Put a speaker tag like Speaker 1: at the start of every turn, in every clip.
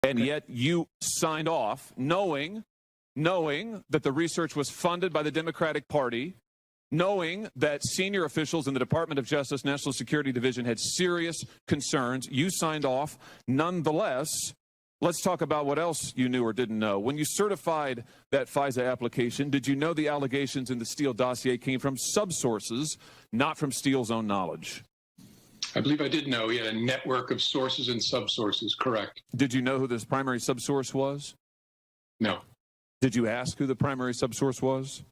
Speaker 1: And yet you signed off knowing that the research was funded by the Democratic Party, knowing that senior officials in the Department of Justice, National Security Division had serious concerns. You signed off. Nonetheless, let's talk about what else you knew or didn't know. When you certified that FISA application, did you know the allegations in the Steele dossier came from subsources, not from Steele's own knowledge?
Speaker 2: I believe I did know. He had a network of sources and subsources, correct.
Speaker 1: Did you know who this primary subsource was?
Speaker 2: No.
Speaker 1: Did you ask who the primary subsource was?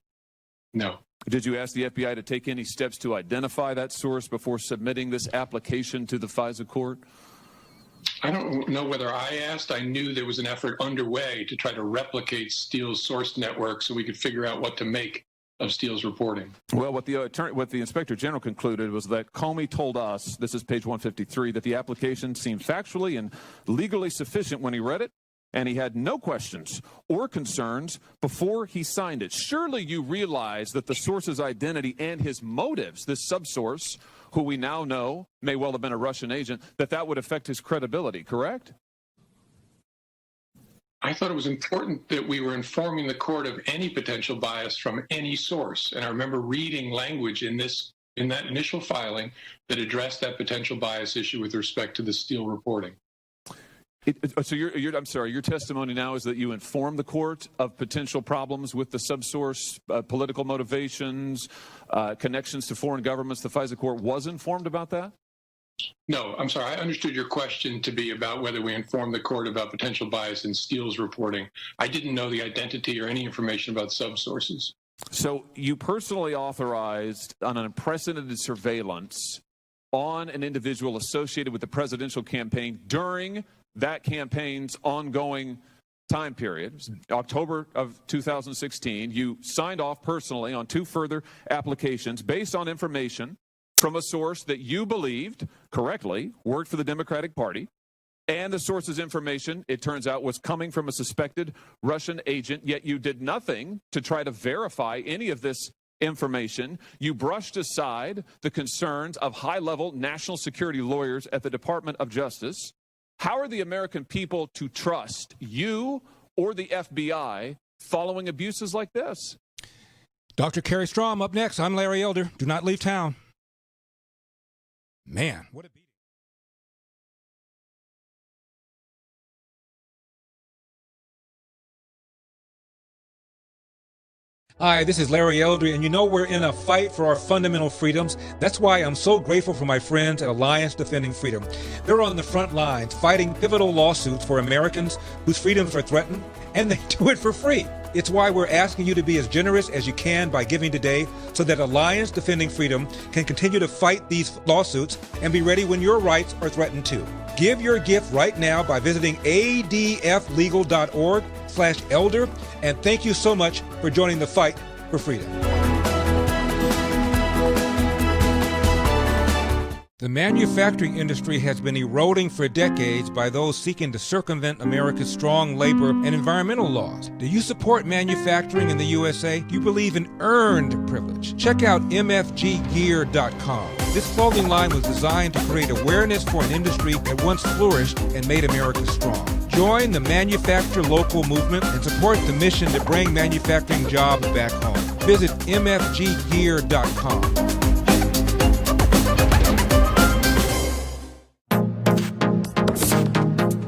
Speaker 2: No.
Speaker 1: Did you ask the FBI to take any steps to identify that source before submitting this application to the FISA court?
Speaker 2: I don't know whether I asked. I knew there was an effort underway to try to replicate Steele's source network so we could figure out what to make of Steele's reporting.
Speaker 1: Well, what the Inspector General concluded was that Comey told us, this is page 153, that the application seemed factually and legally sufficient when he read it, and he had no questions or concerns before he signed it. Surely you realize that the source's identity and his motives, this subsource, who we now know may well have been a Russian agent, that would affect his credibility, correct?
Speaker 2: I thought it was important that we were informing the court of any potential bias from any source. And I remember reading language in that initial filing that addressed that potential bias issue with respect to the Steele reporting.
Speaker 1: So I'm sorry, your testimony now is that you informed the court of potential problems with the subsource, political motivations, connections to foreign governments. The FISA court was informed about that?
Speaker 2: No, I'm sorry. I understood your question to be about whether we informed the court about potential bias in Steele's reporting. I didn't know the identity or any information about subsources.
Speaker 1: So you personally authorized an unprecedented surveillance on an individual associated with the presidential campaign during that campaign's ongoing time period, October of 2016. You signed off personally on 2 further applications based on information from a source that you believed, correctly, worked for the Democratic Party, and the source's information, it turns out, was coming from a suspected Russian agent, yet you did nothing to try to verify any of this information. You brushed aside the concerns of high-level national security lawyers at the Department of Justice. How are the American people to trust you or the FBI following abuses like this?
Speaker 3: Dr. Kerry Strom up next. I'm Larry Elder. Do not leave town. Man, what a beating. Hi, this is Larry Elder, and you know we're in a fight for our fundamental freedoms. That's why I'm so grateful for my friends at Alliance Defending Freedom. They're on the front lines fighting pivotal lawsuits for Americans whose freedoms are threatened, and they do it for free. It's why we're asking you to be as generous as you can by giving today so that Alliance Defending Freedom can continue to fight these lawsuits and be ready when your rights are threatened too. Give your gift right now by visiting adflegal.org/elder, and thank you so much for joining the fight for freedom. The manufacturing industry has been eroding for decades by those seeking to circumvent America's strong labor and environmental laws. Do you support manufacturing in the USA? Do you believe in earned privilege? Check out mfggear.com. This clothing line was designed to create awareness for an industry that once flourished and made America strong. Join the Manufacture Local movement and support the mission to bring manufacturing jobs back home. Visit mfggear.com.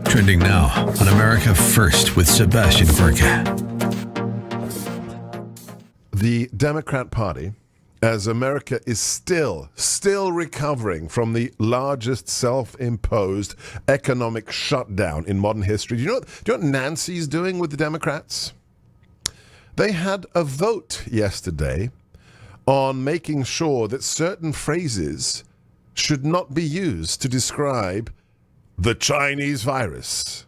Speaker 4: Trending now on America First with Sebastian Gorka.
Speaker 5: The Democrat Party, as America is still recovering from the largest self-imposed economic shutdown in modern history. Do you know what Nancy's doing with the Democrats? They had a vote yesterday on making sure that certain phrases should not be used to describe the Chinese virus.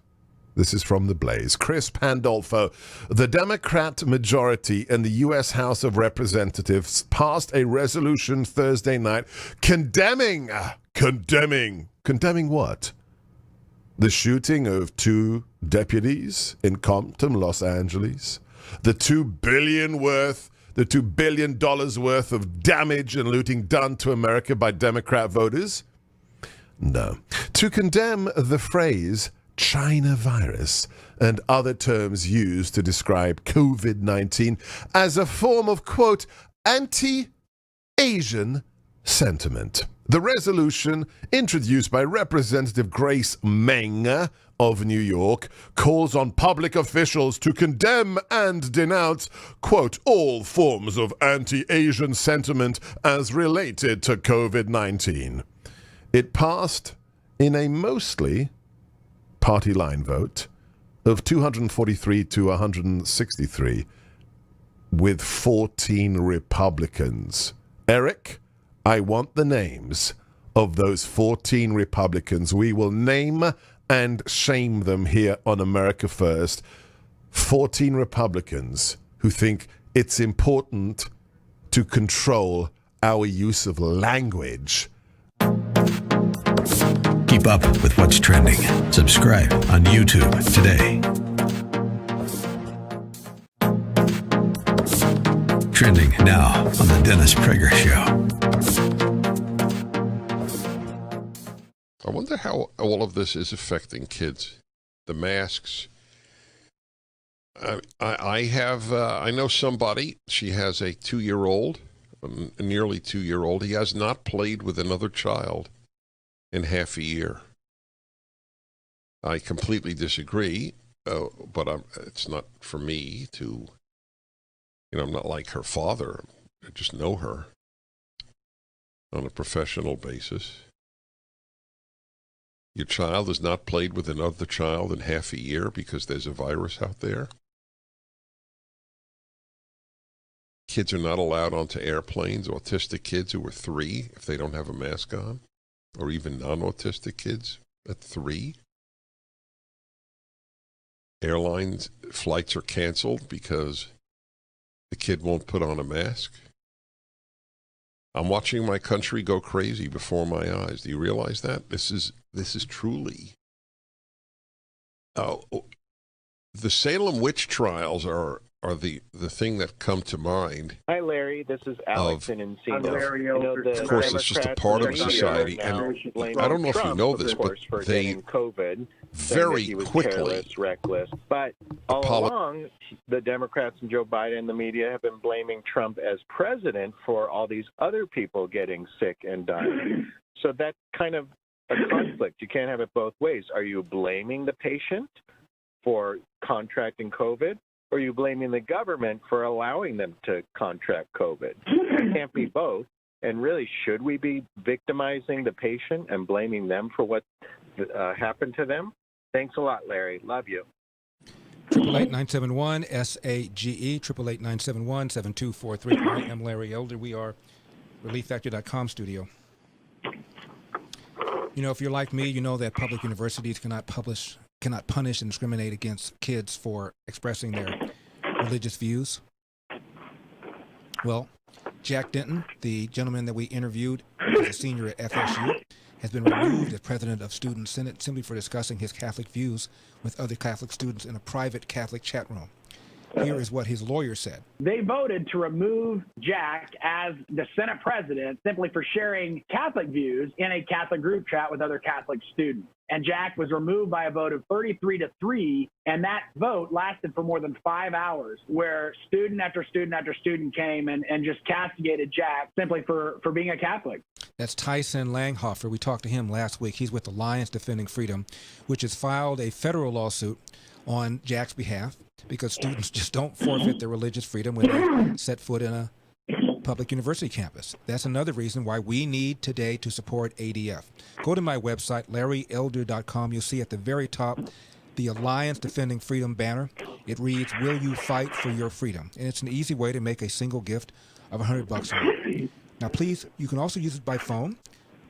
Speaker 5: This is from The Blaze. Chris Pandolfo, the Democrat majority in the U.S. House of Representatives passed a resolution Thursday night condemning what? The shooting of 2 deputies in Compton, Los Angeles. The $2 billion worth of damage and looting done to America by Democrat voters. No. To condemn the phrase China virus and other terms used to describe COVID-19 as a form of, quote, anti-Asian sentiment. The resolution, introduced by Representative Grace Meng of New York, calls on public officials to condemn and denounce, quote, all forms of anti-Asian sentiment as related to COVID-19. It passed in a mostly party line vote of 243 to 163 with 14 Republicans. Eric, I want the names of those 14 Republicans. We will name and shame them here on America First. 14 Republicans who think it's important to control our use of language.
Speaker 4: Keep up with what's trending. Subscribe on YouTube today. Trending now on The Dennis Prager Show.
Speaker 6: I wonder how all of this is affecting kids. The masks. I know somebody. She has a 2-year-old, a nearly 2-year-old. He has not played with another child in half a year. I completely disagree, but it's not for me to, I'm not like her father. I just know her on a professional basis. Your child has not played with another child in half a year because there's a virus out there. Kids are not allowed onto airplanes, autistic kids who are 3 if they don't have a mask on, or even non-autistic kids at 3. Airlines flights are canceled because the kid won't put on a mask. I'm watching my country go crazy before my eyes. Do you realize that? This is truly. The Salem witch trials are the thing that come to mind.
Speaker 7: Hi, Larry. This is Alex in Encino.
Speaker 6: Of course, it's just a part of society, and I don't know if you know this, but they
Speaker 7: COVID
Speaker 6: very quickly
Speaker 7: careless, reckless. But all along, the Democrats and Joe Biden and the media have been blaming Trump as president for all these other people getting sick and dying. So that's kind of a conflict. You can't have it both ways. Are you blaming the patient for contracting COVID? Or are you blaming the government for allowing them to contract COVID? It can't be both. And really, should we be victimizing the patient and blaming them for what happened to them? Thanks a lot, Larry. Love you.
Speaker 3: 888-971-SAGE, 888-971-7243. I am Larry Elder. We are ReliefFactor.com studio. If you're like me, you know that public universities cannot punish and discriminate against kids for expressing their religious views. Well, Jack Denton, the gentleman that we interviewed as a senior at FSU, has been removed as president of Student Senate simply for discussing his Catholic views with other Catholic students in a private Catholic chat room. Here is what his lawyer said.
Speaker 8: They voted to remove Jack as the Senate president simply for sharing Catholic views in a Catholic group chat with other Catholic students. And Jack was removed by a vote of 33-3, and that vote lasted for more than 5 hours, where student after student after student came and just castigated Jack simply for being a Catholic.
Speaker 3: That's Tyson Langhofer. We talked to him last week. He's with Alliance Defending Freedom, which has filed a federal lawsuit on Jack's behalf because students just don't forfeit their religious freedom when they set foot in a public university campus. That's another reason why we need today to support ADF. Go to my website, LarryElder.com. You'll see at the very top the Alliance Defending Freedom banner. It reads, "Will you fight for your freedom?" And it's an easy way to make a single gift of $100 a month. Now, please, you can also use it by phone.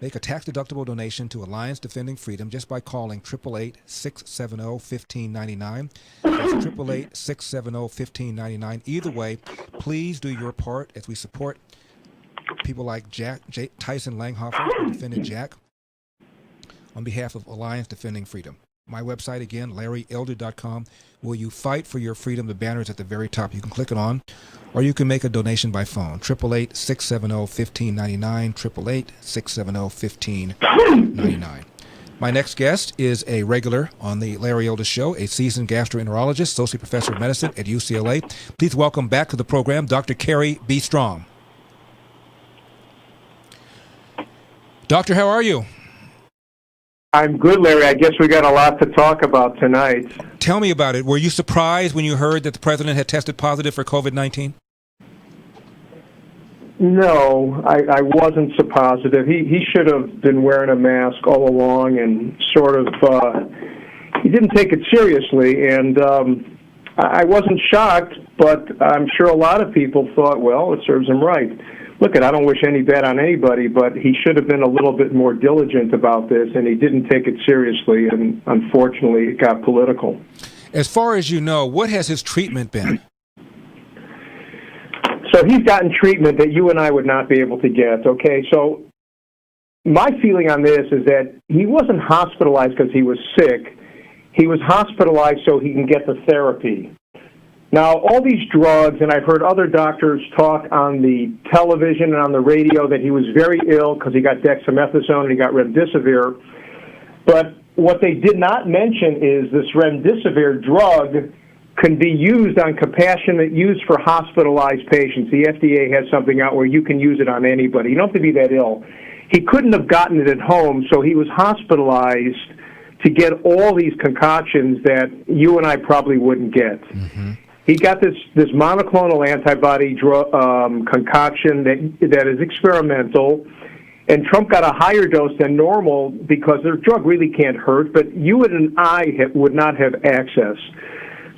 Speaker 3: Make a tax-deductible donation to Alliance Defending Freedom just by calling 888-670-1599. That's 888-670-1599. Either way, please do your part as we support people like Tyson Langhofer, who defended Jack, on behalf of Alliance Defending Freedom. My website, again, LarryElder.com. Will you fight for your freedom? The banner is at the very top. You can click it on, or you can make a donation by phone. 888-670-1599, 888-670-1599. My next guest is a regular on the Larry Elder Show, a seasoned gastroenterologist, associate professor of medicine at UCLA. Please welcome back to the program Dr. Carrie B. Strong. Doctor, how are you?
Speaker 9: I'm good, Larry. I guess we got a lot to talk about tonight.
Speaker 3: Tell me about it. Were you surprised when you heard that the president had tested positive for COVID-19?
Speaker 9: No, I wasn't so positive. He should have been wearing a mask all along and sort of, he didn't take it seriously. And I wasn't shocked, but I'm sure a lot of people thought, well, it serves him right. Look, I don't wish any bad on anybody, but he should have been a little bit more diligent about this, and he didn't take it seriously, and unfortunately it got political.
Speaker 3: As far as you know, what has his treatment been?
Speaker 9: So he's gotten treatment that you and I would not be able to get, okay? So my feeling on this is that he wasn't hospitalized because he was sick. He was hospitalized so he can get the therapy. Now, all these drugs, and I've heard other doctors talk on the television and on the radio that he was very ill because he got dexamethasone and he got remdesivir. But what they did not mention is this remdesivir drug can be used on compassionate use for hospitalized patients. The FDA has something out where you can use it on anybody. You don't have to be that ill. He couldn't have gotten it at home, so he was hospitalized to get all these concoctions that you and I probably wouldn't get. Mm-hmm. He got this monoclonal antibody concoction that is experimental, and Trump got a higher dose than normal because the drug really can't hurt, but you and I would not have access.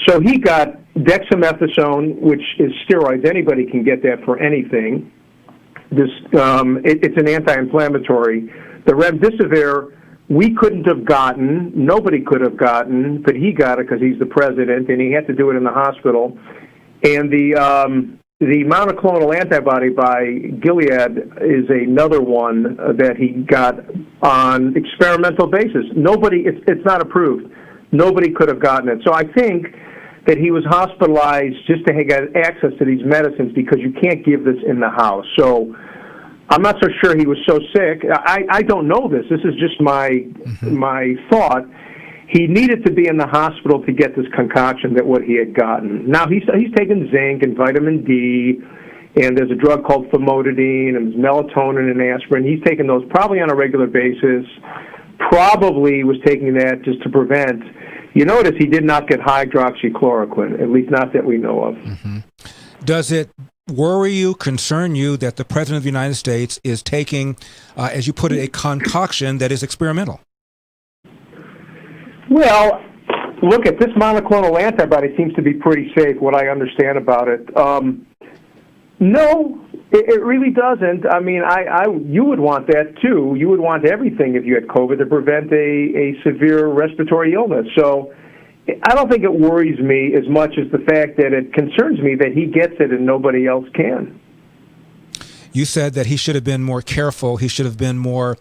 Speaker 9: So he got dexamethasone, which is steroids. Anybody can get that for anything. It's an anti-inflammatory. The remdesivir, we couldn't have gotten, nobody could have gotten, but he got it because he's the president, and he had to do it in the hospital. And the monoclonal antibody by Gilead is another one that he got on experimental basis. It's not approved. Nobody could have gotten it. So I think that he was hospitalized just to get access to these medicines because you can't give this in the house. So I'm not so sure he was so sick. I don't know this. This is just my thought. He needed to be in the hospital to get this concoction that what he had gotten. Now, he's taken zinc and vitamin D, and there's a drug called famotidine, and melatonin and aspirin. He's taking those probably on a regular basis, probably was taking that just to prevent. You notice he did not get hydroxychloroquine, at least not that we know of.
Speaker 3: Mm-hmm. Does it worry you, concern you that the President of the United States is taking, as you put it, a concoction that is experimental?
Speaker 9: Well, look, at this monoclonal antibody seems to be pretty safe, what I understand about it. No, it really doesn't. I mean, you would want that, too. You would want everything if you had COVID to prevent a severe respiratory illness. So I don't think it worries me as much as the fact that it concerns me that he gets it and nobody else can.
Speaker 3: You said that he should have been more careful. He should have been more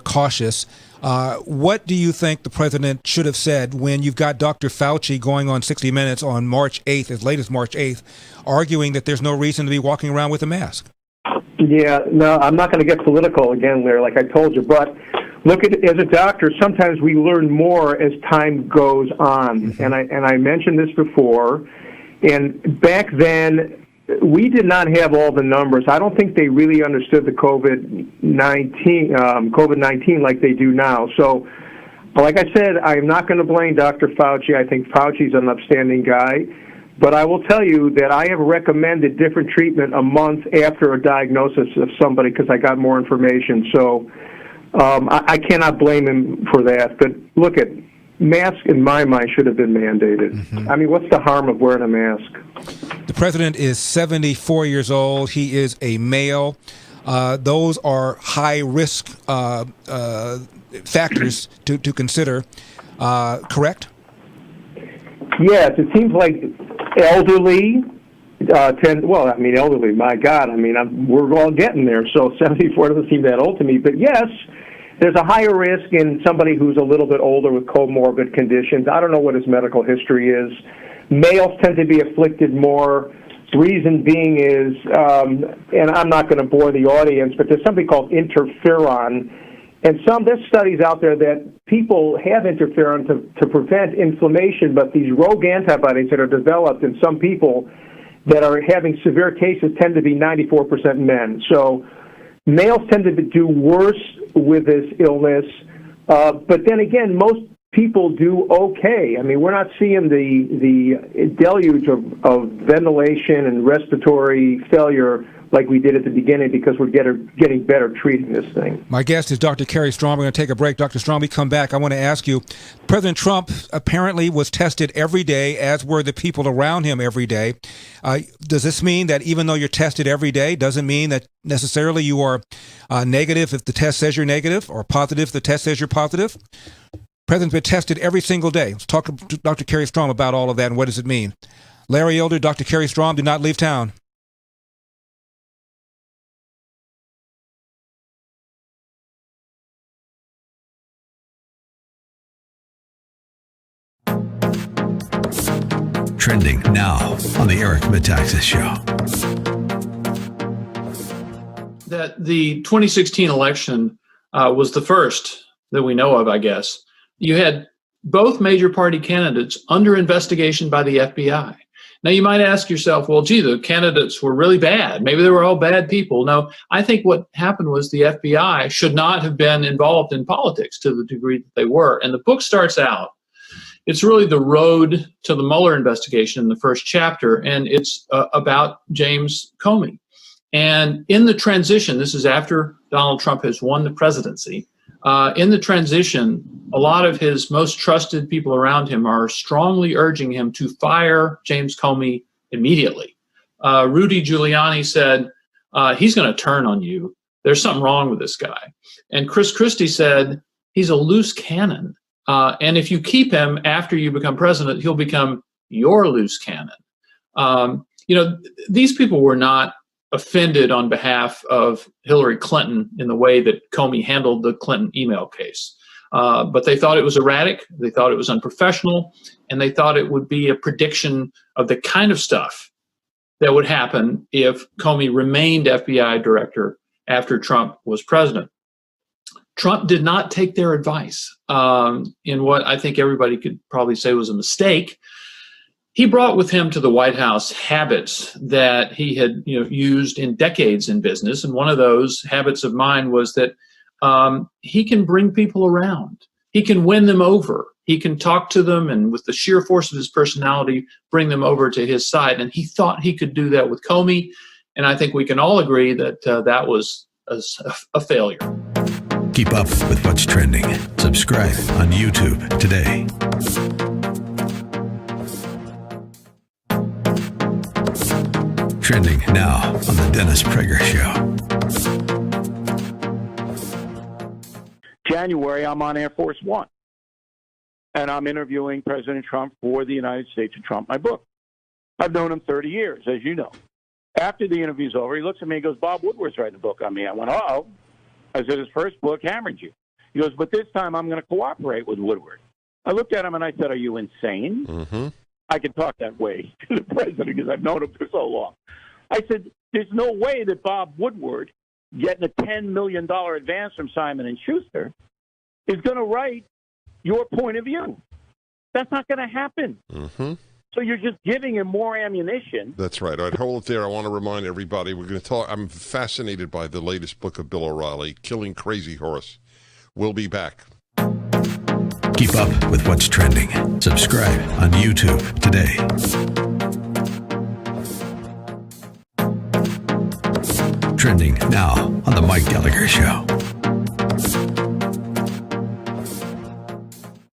Speaker 3: cautious. What do you think the president should have said when you've got Dr. Fauci going on 60 Minutes on March 8th, as late as March 8th, arguing that there's no reason to be walking around with a mask?
Speaker 9: Yeah, no, I'm not going to get political again, Larry, like I told you. But look, as a doctor, sometimes we learn more as time goes on. Mm-hmm. And I mentioned this before. And back then, we did not have all the numbers. I don't think they really understood the COVID-19 like they do now. So, like I said, I'm not going to blame Dr. Fauci. I think Fauci's an upstanding guy. But I will tell you that I have recommended different treatment a month after a diagnosis of somebody because I got more information. So I cannot blame him for that. But look, mask in my mind should have been mandated. Mm-hmm. I mean, what's the harm of wearing a mask?
Speaker 3: The president is 74 years old. He is a male. Those are high-risk factors to consider, correct?
Speaker 9: Yes, it seems like elderly elderly, my God, we're all getting there, so 74 doesn't seem that old to me. But yes, there's a higher risk in somebody who's a little bit older with comorbid conditions. I don't know what his medical history is. Males tend to be afflicted more. Reason being is, and I'm not going to bore the audience, but there's something called interferon. And there's studies out there that people have interferon to prevent inflammation, but these rogue antibodies that are developed in some people that are having severe cases tend to be 94% men. So males tend to do worse with this illness, but then again, most people do okay. I mean, we're not seeing the deluge of ventilation and respiratory failure like we did at the beginning because we're getting better treating this thing.
Speaker 3: My guest is Dr. Kerry Strong. We're going to take a break. Dr. Strong, we come back. I want to ask you, President Trump apparently was tested every day, as were the people around him every day. Does this mean that even though you're tested every day, doesn't mean that necessarily you are negative if the test says you're negative, or positive if the test says you're positive? President's been tested every single day. Let's talk to Dr. Kerry Strong about all of that and what does it mean. Larry Elder, Dr. Kerry Strong, do not leave town.
Speaker 4: Trending now on the Eric Metaxas Show.
Speaker 10: That the 2016 election was the first that we know of, I guess. You had both major party candidates under investigation by the FBI. Now, you might ask yourself, well, gee, the candidates were really bad. Maybe they were all bad people. No, I think what happened was the FBI should not have been involved in politics to the degree that they were. And the book starts out, it's really the road to the Mueller investigation in the first chapter, and it's about James Comey. And in the transition, this is after Donald Trump has won the presidency, in the transition, a lot of his most trusted people around him are strongly urging him to fire James Comey immediately. Rudy Giuliani said, he's going to turn on you. There's something wrong with this guy. And Chris Christie said, he's a loose cannon. And if you keep him after you become president, he'll become your loose cannon. These people were not offended on behalf of Hillary Clinton in the way that Comey handled the Clinton email case. But they thought it was erratic, they thought it was unprofessional, and they thought it would be a prediction of the kind of stuff that would happen if Comey remained FBI director after Trump was president. Trump did not take their advice in what I think everybody could probably say was a mistake. He brought with him to the White House habits that he had used in decades in business. And one of those habits of mine was that he can bring people around. He can win them over. He can talk to them and with the sheer force of his personality, bring them over to his side. And he thought he could do that with Comey. And I think we can all agree that that was a failure.
Speaker 4: Keep up with what's trending. Subscribe on YouTube today. Trending now on the Dennis Prager Show.
Speaker 11: January, I'm on Air Force One, and I'm interviewing President Trump for the United States of Trump, my book. I've known him 30 years, as you know. After the interview's over, he looks at me and goes, Bob Woodward's writing a book on me. I went, uh-oh. I said, his first book hammered you. He goes, but this time I'm going to cooperate with Woodward. I looked at him and I said, are you insane?
Speaker 6: Mm-hmm.
Speaker 11: I can talk that way to the president because I've known him for so long. I said, there's no way that Bob Woodward, getting a $10 million advance from Simon & Schuster, is going to write your point of view. That's not going to happen.
Speaker 6: Mm-hmm.
Speaker 11: So you're just giving him more ammunition.
Speaker 6: That's right. All right, hold it there. I want to remind everybody, we're going to talk. I'm fascinated by the latest book of Bill O'Reilly, Killing Crazy Horse. We'll be back.
Speaker 4: Keep up with what's trending. Subscribe on YouTube today. Trending now on the Mike Gallagher Show.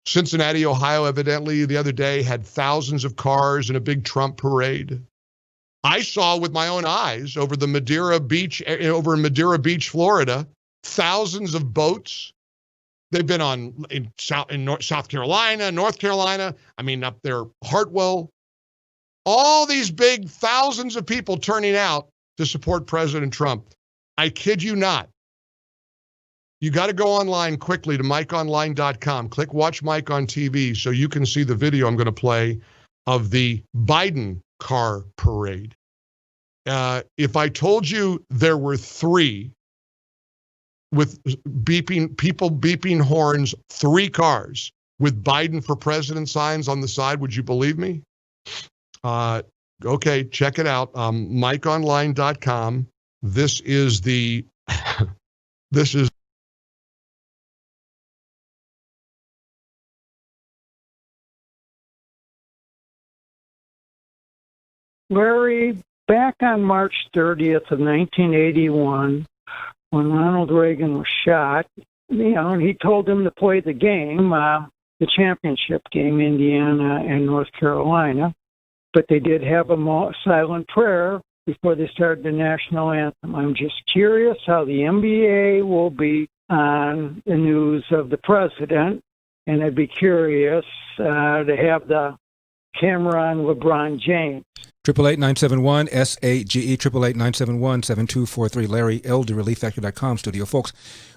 Speaker 12: Cincinnati, Ohio, evidently the other day had thousands of cars in a big Trump parade. I saw with my own eyes over in Madeira Beach, Florida, thousands of boats. They've been in South Carolina, North Carolina. I mean, up there, Hartwell. All these big thousands of people turning out to support President Trump. I kid you not. You got to go online quickly to MikeOnline.com. Click Watch Mike on TV so you can see the video I'm going to play of the Biden car parade. If I told you there were 3, with beeping horns, 3 cars with Biden for president signs on the side. Would you believe me? Okay, check it out. MikeOnline.com. This is the, this is
Speaker 13: Larry, back on March 30th of 1981, when Ronald Reagan was shot, and he told them to play the game, the championship game, Indiana and North Carolina, but they did have a silent prayer before they started the national anthem. I'm just curious how the NBA will be on the news of the president, and I'd be curious to have the camera on LeBron James.
Speaker 3: 888-971-SAGE, 888-971-7243. Larry, elderrelieffactor.com studio. Folks,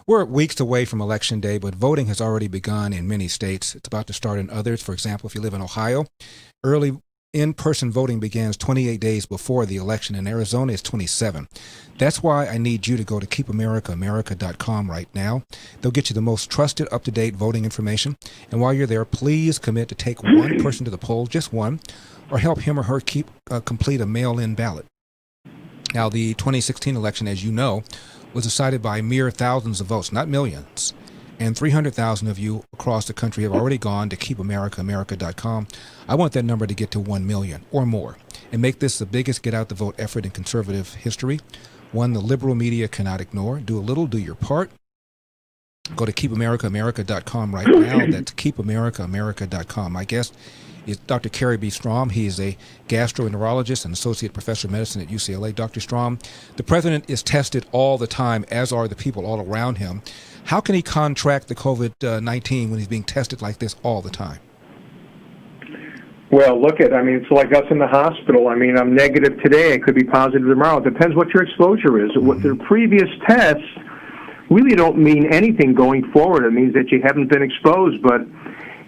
Speaker 3: we're weeks away from Election Day, but voting has already begun in many states. It's about to start in others. For example, if you live in Ohio, early in-person voting begins 28 days before the election. In Arizona, it's 27. That's why I need you to go to keepamericaamerica.com right now. They'll get you the most trusted, up-to-date voting information. And while you're there, please commit to take one person to the poll, just one, or help him or her complete a mail-in ballot. Now, the 2016 election, as you know, was decided by mere thousands of votes, not millions. And 300,000 of you across the country have already gone to keepamericaamerica.com. I want that number to get to 1 million or more and make this the biggest get-out-the-vote effort in conservative history, one the liberal media cannot ignore. Do a little, do your part. Go to keepamericaamerica.com right now. That's keepamericaamerica.com. My guest is Dr. Kerry B. Strom. He is a gastroenterologist and associate professor of medicine at UCLA. Dr. Strom, the president is tested all the time, as are the people all around him. How can he contract the COVID-19 when he's being tested like this all the time?
Speaker 9: Well, it's like us in the hospital. I'm negative today. I could be positive tomorrow. It depends what your exposure is. What the previous tests really don't mean anything going forward. It means that you haven't been exposed. But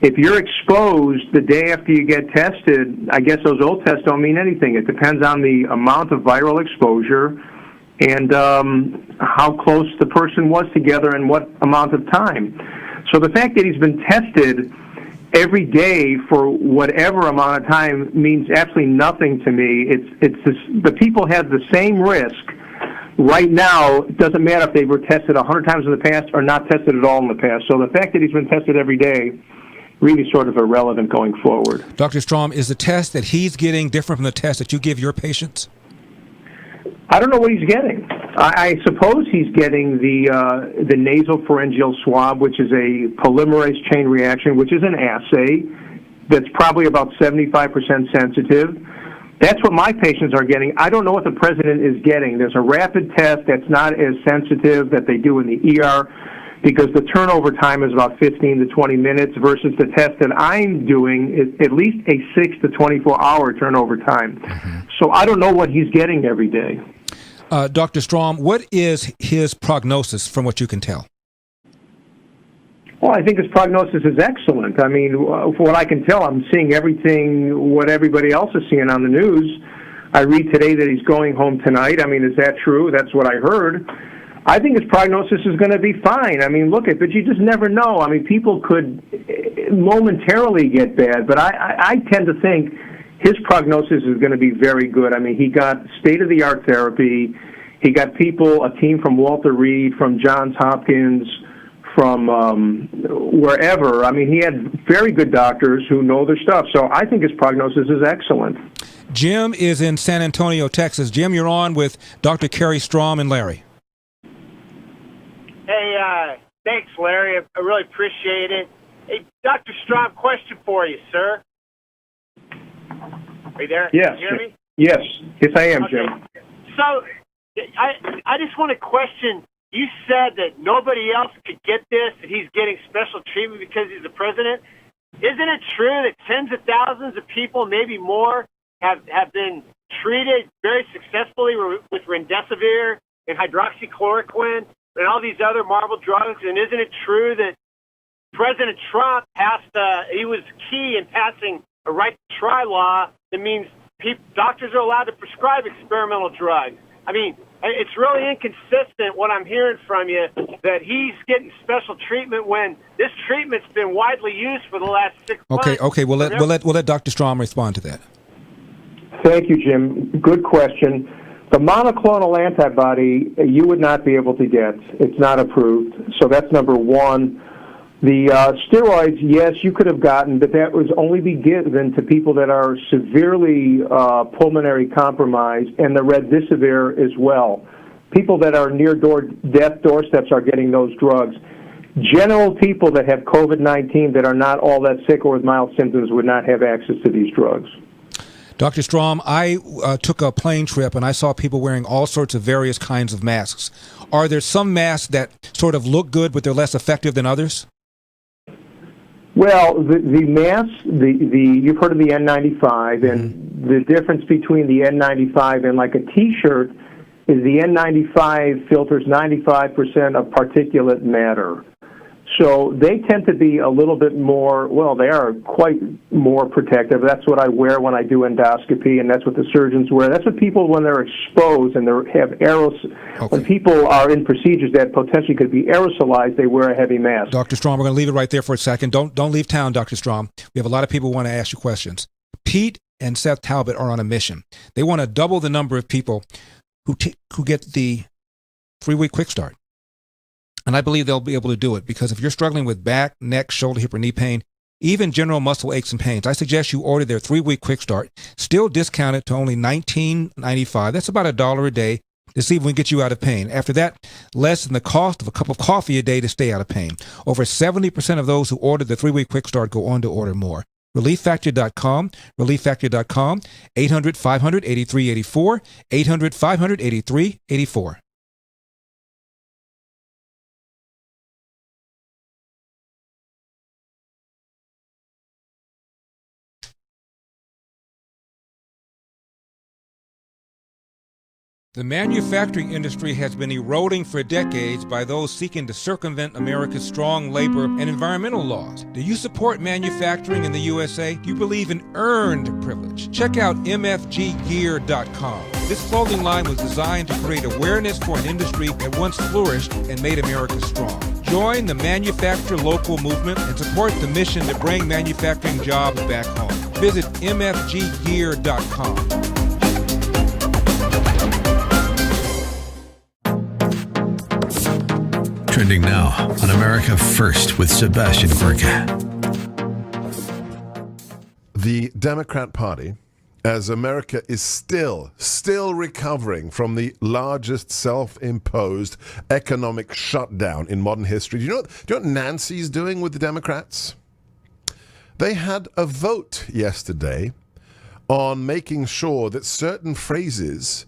Speaker 9: if you're exposed the day after you get tested, I guess those old tests don't mean anything. It depends on the amount of viral exposure and how close the person was together and what amount of time. So the fact that he's been tested every day for whatever amount of time means absolutely nothing to me. The people have the same risk right now. It doesn't matter if they were tested 100 times in the past or not tested at all in the past. So the fact that he's been tested every day really sort of irrelevant going forward.
Speaker 3: Dr. Strom, is the test that he's getting different from the test that you give your patients?
Speaker 9: I don't know what he's getting. I suppose he's getting the nasopharyngeal swab, which is a polymerase chain reaction, which is an assay that's probably about 75% sensitive. That's what my patients are getting. I don't know what the president is getting. There's a rapid test that's not as sensitive that they do in the ER because the turnover time is about 15 to 20 minutes versus the test that I'm doing is at least a 6 to 24-hour turnover time. Mm-hmm. So I don't know what he's getting every day.
Speaker 3: Dr. Strom, what is his prognosis from what you can tell?
Speaker 9: Well, I think his prognosis is excellent. For what I can tell, I'm seeing everything what everybody else is seeing on the news. I read today that he's going home tonight. Is that true? That's what I heard. I think his prognosis is going to be fine. But you just never know. People could momentarily get bad, but I tend to think his prognosis is going to be very good. He got state-of-the-art therapy. He got a team from Walter Reed, from Johns Hopkins, from wherever. He had very good doctors who know their stuff. So I think his prognosis is excellent.
Speaker 3: Jim is in San Antonio, Texas. Jim, you're on with Dr. Kerry Strom and Larry.
Speaker 14: Hey, thanks, Larry. I really appreciate it. Hey, Dr. Strom, question for you, sir. Are you there?
Speaker 9: Yes.
Speaker 14: Can you hear me?
Speaker 9: Yes. Yes, I am,
Speaker 14: okay.
Speaker 9: Jim.
Speaker 14: So I just want to question, you said that nobody else could get this, that he's getting special treatment because he's the president. Isn't it true that tens of thousands of people, maybe more, have been treated very successfully with remdesivir and hydroxychloroquine and all these other marvel drugs? And isn't it true that President Trump he was key in passing a right to try law that means doctors are allowed to prescribe experimental drugs? I mean, it's really inconsistent what I'm hearing from you, that he's getting special treatment when this treatment's been widely used for the last 6 months.
Speaker 3: Okay. We'll let Dr. Strom respond to that.
Speaker 9: Thank you, Jim. Good question. The monoclonal antibody you would not be able to get. It's not approved. So that's number one. The steroids, yes, you could have gotten, but that was only be given to people that are severely pulmonary compromised, and the remdesivir as well. People that are near death doorsteps are getting those drugs. General people that have COVID-19 that are not all that sick or with mild symptoms would not have access to these drugs.
Speaker 3: Dr. Strom, I took a plane trip and I saw people wearing all sorts of various kinds of masks. Are there some masks that sort of look good but they're less effective than others?
Speaker 9: Well, the masks, you've heard of the N95, and the difference between the N95 and like a T-shirt is the N95 filters 95% of particulate matter. So they tend to be a little bit more, well, they are quite more protective. That's what I wear when I do endoscopy, and that's what the surgeons wear. That's what people, when they're exposed and they have when people are in procedures that potentially could be aerosolized, they wear a heavy mask.
Speaker 3: Dr. Strom, we're going to leave it right there for a second. Don't leave town, Dr. Strom. We have a lot of people who want to ask you questions. Pete and Seth Talbot are on a mission. They want to double the number of people who get the 3-week quick start. And I believe they'll be able to do it, because if you're struggling with back, neck, shoulder, hip, or knee pain, even general muscle aches and pains, I suggest you order their 3-week quick start, still discounted to only $19.95. That's about $1 a day to see if we can get you out of pain. After that, less than the cost of a cup of coffee a day to stay out of pain. Over 70% of those who order the 3-week quick start go on to order more. ReliefFactor.com, ReliefFactor.com, 800-500-8384, 800-500-8384. The manufacturing industry has been eroding for decades by those seeking to circumvent America's strong labor and environmental laws. Do you support manufacturing in the USA? Do you believe in earned privilege? Check out mfggear.com. This clothing line was designed to create awareness for an industry that once flourished and made America strong. Join the Manufacture Local movement and support the mission to bring manufacturing jobs back home. Visit mfggear.com.
Speaker 4: Trending now on America First with Sebastian Gorka.
Speaker 5: The Democrat Party, as America is still recovering from the largest self-imposed economic shutdown in modern history. Do you know what Nancy's doing with the Democrats? They had a vote yesterday on making sure that certain phrases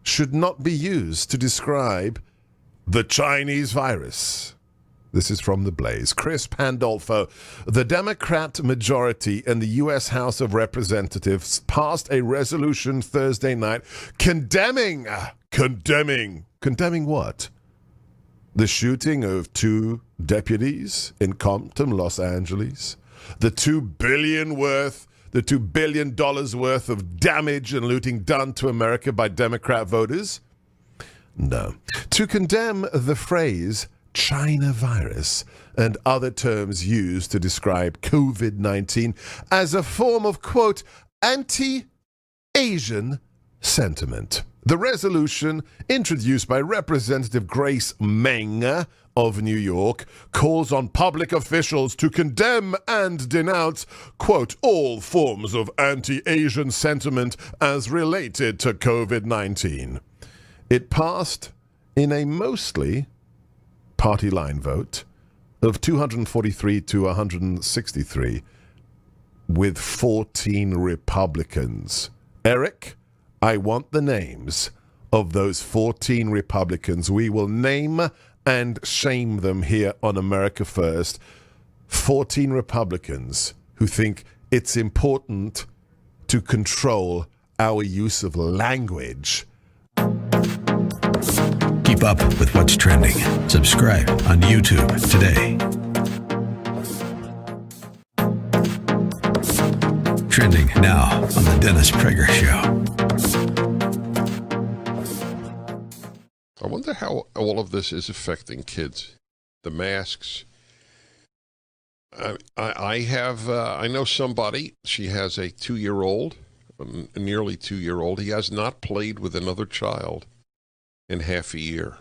Speaker 5: should not be used to describe the Chinese virus. This is from The Blaze. Chris Pandolfo, the Democrat majority in the U.S. House of Representatives passed a resolution Thursday night condemning what? The shooting of 2 deputies in Compton, Los Angeles, the $2 billion worth of damage and looting done to America by Democrat voters. No. To condemn the phrase China virus and other terms used to describe COVID-19 as a form of, quote, anti-Asian sentiment. The resolution, introduced by Representative Grace Meng of New York, calls on public officials to condemn and denounce, quote, all forms of anti-Asian sentiment as related to COVID-19. It passed in a mostly party line vote of 243 to 163 with 14 Republicans. Eric, I want the names of those 14 Republicans. We will name and shame them here on America First. 14 Republicans who think it's important to control our use of language.
Speaker 4: Keep up with what's trending. Subscribe on YouTube today. Trending now on The Dennis Prager Show.
Speaker 6: I wonder how all of this is affecting kids. The masks. I know somebody. She has a 2-year-old, a nearly 2-year-old. He has not played with another child in half a year.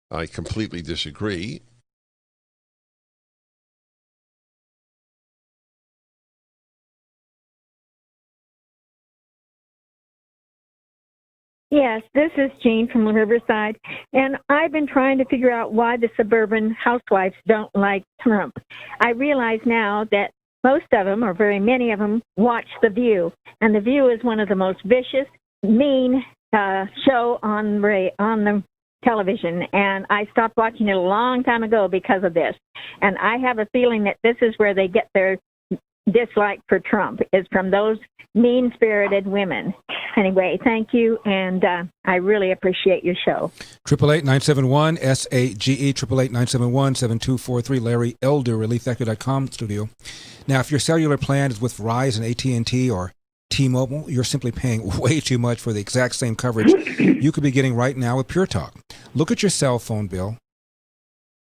Speaker 6: I completely disagree.
Speaker 15: Yes, this is Jean from Riverside, and I've been trying to figure out why the suburban housewives don't like Trump. I realize now that most of them, or very many of them, watch The View, and The View is one of the most vicious, mean show on the television, and I stopped watching it a long time ago because of this. And I have a feeling that this is where they get their dislike for Trump, is from those mean-spirited women. Anyway, thank you, and I really appreciate your show.
Speaker 3: 888-971-SAGE, 888-971-7243, Larry Elder, ReliefFactor.com studio. Now, if your cellular plan is with Verizon, AT&T, or T-Mobile, you're simply paying way too much for the exact same coverage you could be getting right now with Pure Talk. Look at your cell phone bill.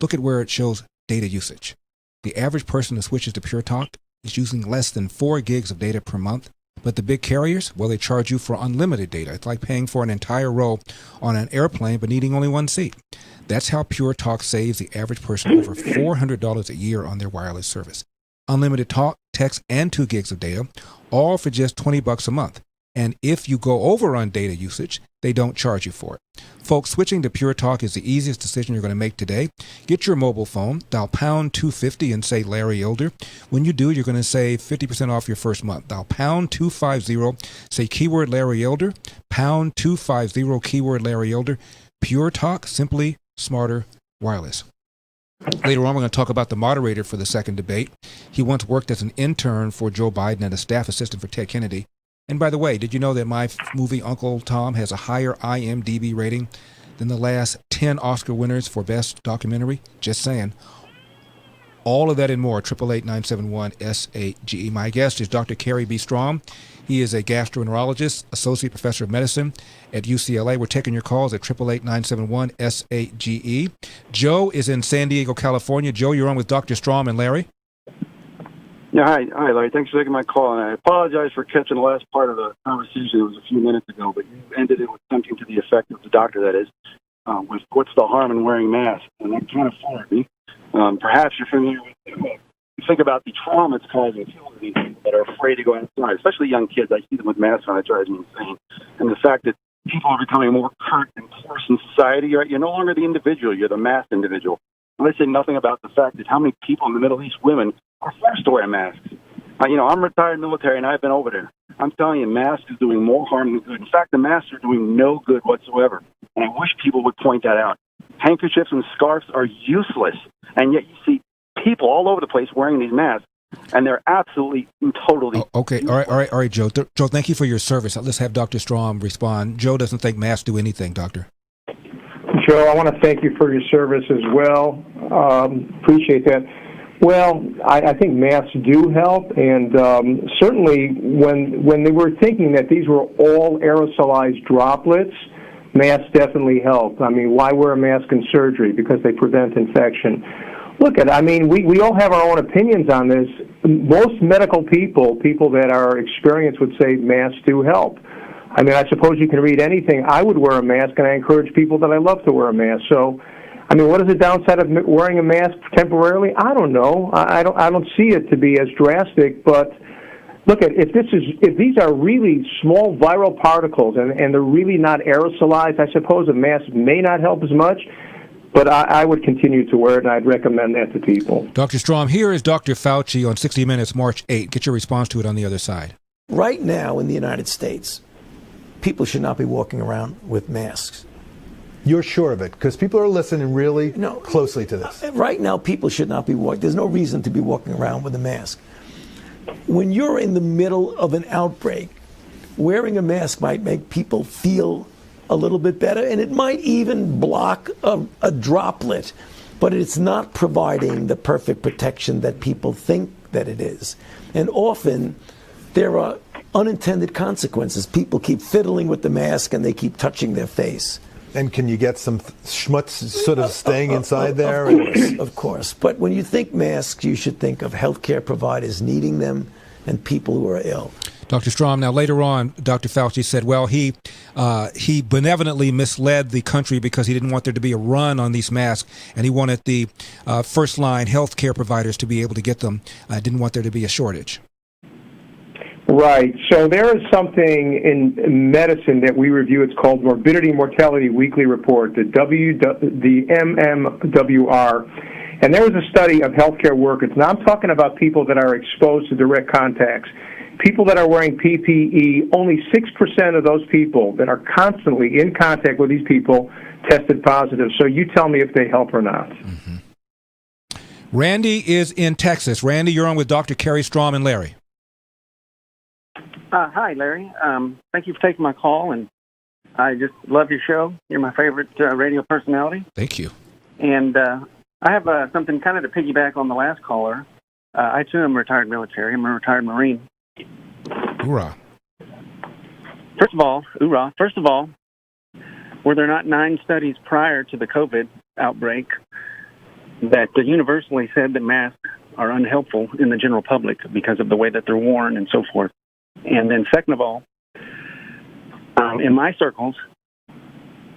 Speaker 3: Look at where it shows data usage. The average person who switches to Pure Talk is using less than 4 gigs of data per month. But the big carriers, well, they charge you for unlimited data. It's like paying for an entire row on an airplane but needing only one seat. That's how Pure Talk saves the average person over $400 a year on their wireless service. Unlimited talk, text, and 2 gigs of data, all for just $20 a month. And if you go over on data usage, they don't charge you for it. Folks, switching to Pure Talk is the easiest decision you're going to make today. Get your mobile phone, dial pound 250 and say Larry Elder. When you do, you're going to save 50% off your first month. Dial pound 250, say keyword Larry Elder, pound 250, keyword Larry Elder. Pure Talk, simply smarter wireless. Later on, we're going to talk about the moderator for the second debate. He once worked as an intern for Joe Biden and a staff assistant for Ted Kennedy. And by the way, did you know that my movie Uncle Tom has a higher IMDb rating than the last 10 Oscar winners for Best Documentary? Just saying. All of that and more, 888-971-SAGE. My guest is Dr. Kerry B. Strong. He is a gastroenterologist, associate professor of medicine at UCLA. We're taking your calls at 888-971-SAGE. Joe is in San Diego, California. Joe, you're on with Dr. Strong and Larry.
Speaker 16: Yeah, hi, Larry. Thanks for taking my call. And I apologize for catching the last part of the conversation. It was a few minutes ago, but you ended it with something to the effect of the doctor, that is, with what's the harm in wearing masks? And that kind of floored me. Perhaps you're familiar with you think about the trauma it's causing children that are afraid to go outside, especially young kids. I see them with masks on. It drives me insane. And the fact that people are becoming more curt and coarse in society. You're no longer the individual. You're the mass individual. And they say nothing about the fact that how many people in the Middle East, women, are forced to wear masks. I'm retired military, and I've been over there. I'm telling you, masks is doing more harm than good. In fact, the masks are doing no good whatsoever. And I wish people would point that out. Handkerchiefs and scarves are useless, and yet you see people all over the place wearing these masks, and they're absolutely and totally...
Speaker 3: Okay, all right, Joe. Joe, thank you for your service. Let's have Dr. Strom respond. Joe doesn't think masks do anything, Doctor.
Speaker 9: Joe, I want to thank you for your service as well. Appreciate that. Well, I think masks do help, and certainly when they were thinking that these were all aerosolized droplets, masks definitely help. I mean, why wear a mask in surgery? Because they prevent infection. Look, we all have our own opinions on this. Most medical people that are experienced would say masks do help. I mean, I suppose you can read anything. I would wear a mask, and I encourage people that I love to wear a mask. So, I mean, what is the downside of wearing a mask temporarily? I don't know. I don't see it to be as drastic. But look, if these are really small viral particles and they're really not aerosolized, I suppose a mask may not help as much. But I would continue to wear it, and I'd recommend that to people.
Speaker 3: Dr. Strom, here is Dr. Fauci on 60 Minutes, March 8. Get your response to it on the other side.
Speaker 17: Right now in the United States, people should not be walking around with masks.
Speaker 18: You're sure of it? Because people are listening really closely to this.
Speaker 17: Right now, people should not be walking. There's no reason to be walking around with a mask. When you're in the middle of an outbreak, wearing a mask might make people feel a little bit better, and it might even block a droplet, but it's not providing the perfect protection that people think that it is. And often, there are unintended consequences. People keep fiddling with the mask, and they keep touching their face.
Speaker 18: And can you get some schmutz sort of staying inside there?
Speaker 17: Of course. But when you think masks, you should think of healthcare providers needing them and people who are ill.
Speaker 3: Dr. Strom, now later on, Dr. Fauci said, well, he benevolently misled the country because he didn't want there to be a run on these masks, and he wanted the first-line healthcare providers to be able to get them. Didn't want there to be a shortage.
Speaker 9: Right. So there is something in medicine that we review. It's called Morbidity Mortality Weekly Report, the MMWR. And there was a study of healthcare workers. Now I'm talking about people that are exposed to direct contacts. People that are wearing PPE, only 6% of those people that are constantly in contact with these people tested positive. So you tell me if they help or not.
Speaker 3: Mm-hmm. Randy is in Texas. Randy, you're on with Dr. Kerry Strom and Larry.
Speaker 19: Hi, Larry. Thank you for taking my call, and I just love your show. You're my favorite radio personality.
Speaker 3: Thank you.
Speaker 19: And I have something kind of to piggyback on the last caller. I, too, am retired military. I'm a retired Marine.
Speaker 3: Hoorah.
Speaker 19: First of all, were there not 9 studies prior to the COVID outbreak that universally said that masks are unhelpful in the general public because of the way that they're worn and so forth? And then second of all, in my circles,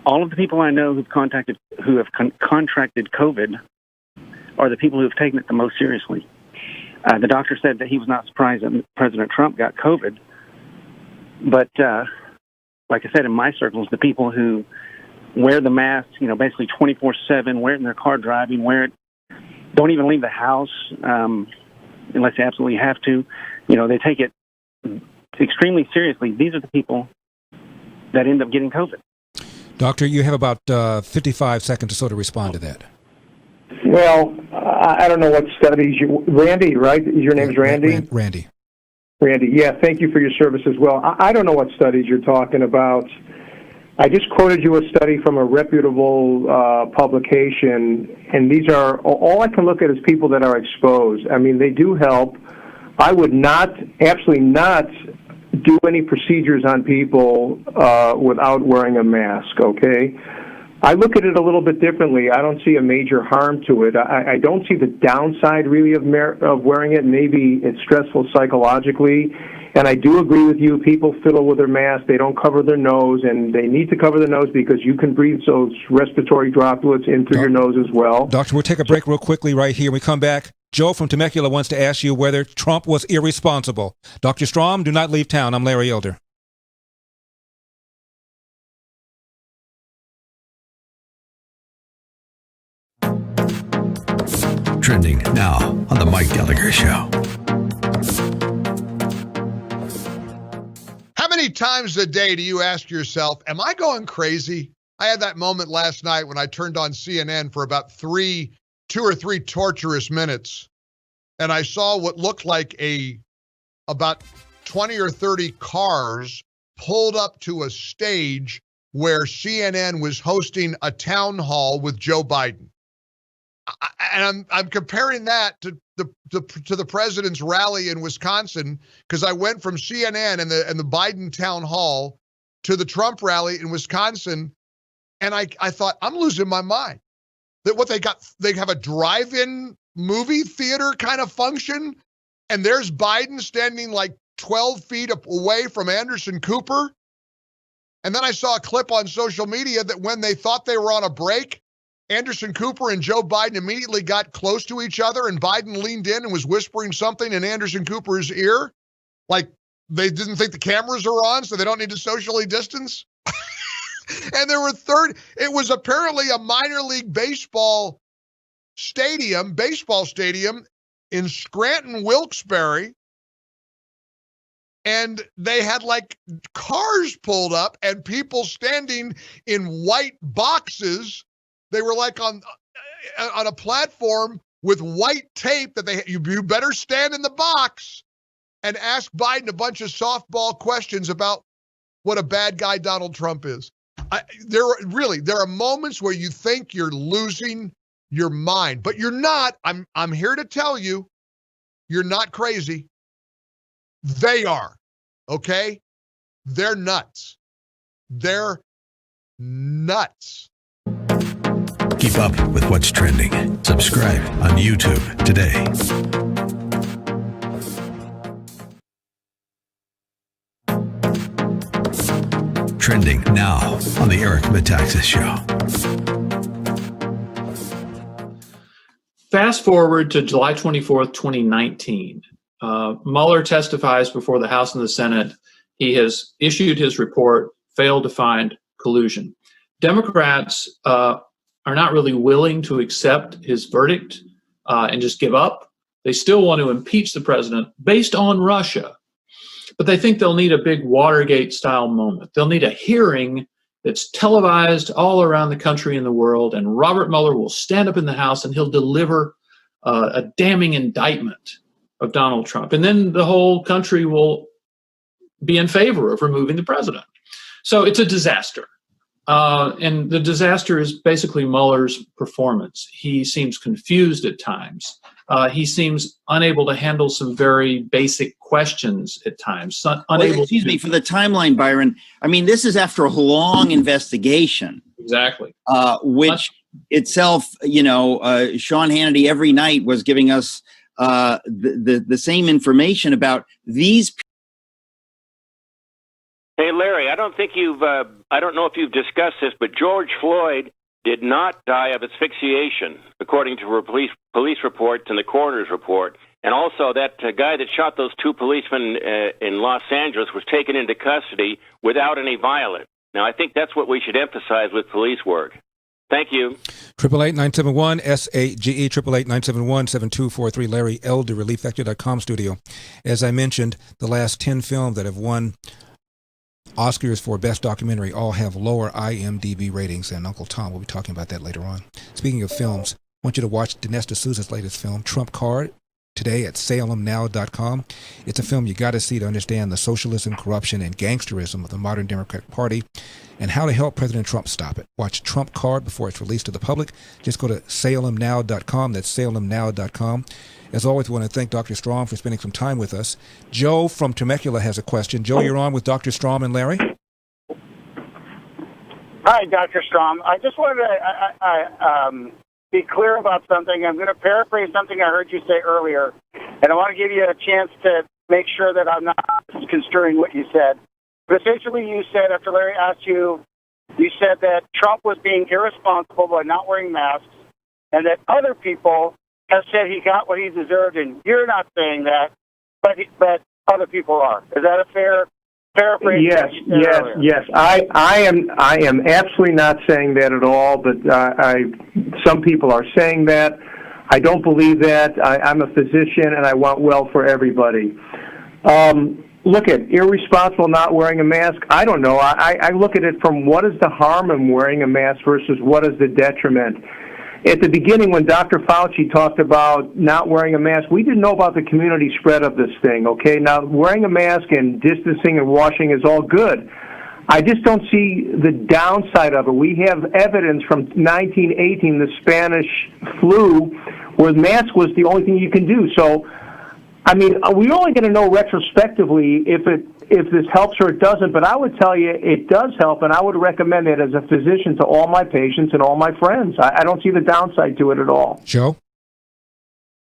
Speaker 19: all of the people I know who have contracted COVID are the people who have taken it the most seriously. The doctor said that he was not surprised that President Trump got COVID. But like I said, in my circles, the people who wear the mask, basically 24/7, wear it in their car driving, wear it, don't even leave the house unless they absolutely have to. They take it extremely seriously. These are the people that end up getting COVID.
Speaker 3: Doctor, you have about 55 seconds to sort of respond to that.
Speaker 9: Well, I don't know what studies Randy, right? Your name's Randy?
Speaker 3: Randy.
Speaker 9: Randy, yeah, thank you for your service as well. I don't know what studies you're talking about. I just quoted you a study from a reputable publication, and these are, all I can look at is people that are exposed. I mean, they do help. I would absolutely not do any procedures on people without wearing a mask, okay? I look at it a little bit differently. I don't see a major harm to it. I don't see the downside, really, of wearing it. Maybe it's stressful psychologically. And I do agree with you. People fiddle with their mask. They don't cover their nose, and they need to cover their nose because you can breathe those respiratory droplets in through your nose as well.
Speaker 3: Doctor, we'll take a break real quickly right here. When we come back, Joe from Temecula wants to ask you whether Trump was irresponsible. Dr. Strom, do not leave town. I'm Larry Elder.
Speaker 4: Trending now on the Mike Gallagher Show.
Speaker 12: How many times a day do you ask yourself, am I going crazy? I had that moment last night when I turned on CNN for about 2 or 3 torturous minutes, and I saw what looked like about 20 or 30 cars pulled up to a stage where CNN was hosting a town hall with Joe Biden. And I'm comparing that to the president's rally in Wisconsin, because I went from CNN and the Biden town hall to the Trump rally in Wisconsin, and I thought, I'm losing my mind. That they have a drive-in movie theater kind of function, and there's Biden standing like 12 feet away from Anderson Cooper. And then I saw a clip on social media that when they thought they were on a break, Anderson Cooper and Joe Biden immediately got close to each other, and Biden leaned in and was whispering something in Anderson Cooper's ear, like they didn't think the cameras are on, so they don't need to socially distance. And there were it was apparently a minor league baseball stadium in Scranton, Wilkes-Barre, and they had like cars pulled up and people standing in white boxes. They were like on a platform with white tape that you better stand in the box and ask Biden a bunch of softball questions about what a bad guy Donald Trump is. There are moments where you think you're losing your mind, but you're not. I'm here to tell you, you're not crazy. They are, okay? They're nuts. They're nuts.
Speaker 4: Keep up with what's trending. Subscribe on YouTube today. Trending now on the Eric Metaxas Show.
Speaker 10: Fast forward to July 24th, 2019. Mueller testifies before the House and the Senate. He has issued his report, failed to find collusion. Democrats are not really willing to accept his verdict and just give up. They still want to impeach the president based on Russia. But they think they'll need a big Watergate-style moment. They'll need a hearing that's televised all around the country and the world, and Robert Mueller will stand up in the House and he'll deliver a damning indictment of Donald Trump. And then the whole country will be in favor of removing the president. So it's a disaster. And the disaster is basically Mueller's performance. He seems confused at times. He seems unable to handle some very basic questions at times.
Speaker 20: Excuse me, for the timeline, Byron. I mean, this is after a long investigation.
Speaker 10: Exactly.
Speaker 20: Which itself, Sean Hannity every night was giving us the same information about these people.
Speaker 21: Hey, Larry, I don't know if you've discussed this, but George Floyd did not die of asphyxiation, according to police reports and the coroner's report. And also that guy that shot those two policemen in Los Angeles was taken into custody without any violence. Now, I think that's what we should emphasize with police work. Thank you.
Speaker 3: 888-971-SAGE, 888-971-7243, Larry Elder, ReliefFactor.com studio. As I mentioned, the last 10 films that have won Oscars for Best Documentary all have lower IMDb ratings, and Uncle Tom will be talking about that later on. Speaking of films, I want you to watch Dinesh D'Souza's latest film, Trump Card, today at salemnow.com. It's a film you got to see to understand the socialism, corruption, and gangsterism of the modern Democratic Party and how to help President Trump stop it. Watch Trump Card before it's released to the public. Just go to salemnow.com. That's salemnow.com. As always, we want to thank Dr. Strom for spending some time with us. Joe from Temecula has a question. Joe, you're on with Dr. Strom and Larry.
Speaker 11: Hi, Dr. Strom. I just wanted to be clear about something. I'm going to paraphrase something I heard you say earlier, and I want to give you a chance to make sure that I'm not misconstruing what you said. But essentially, you said, after Larry asked you, you said that Trump was being irresponsible by not wearing masks, and that other people have said he got what he deserved, and you're not saying that, but other people are. Is that a fair paraphrase?
Speaker 9: Yes. I am absolutely not saying that at all, but some people are saying that. I don't believe that. I'm a physician, and I want well for everybody. Look at irresponsible not wearing a mask. I don't know. I look at it from what is the harm in wearing a mask versus what is the detriment. At the beginning, when Dr. Fauci talked about not wearing a mask, we didn't know about the community spread of this thing, okay? Now, wearing a mask and distancing and washing is all good. I just don't see the downside of it. We have evidence from 1918, the Spanish flu, where the mask was the only thing you can do. So, I mean, we're only going to know retrospectively if this helps or it doesn't, but I would tell you it does help, and I would recommend it as a physician to all my patients and all my friends. I don't see the downside to it at all.
Speaker 3: Joe?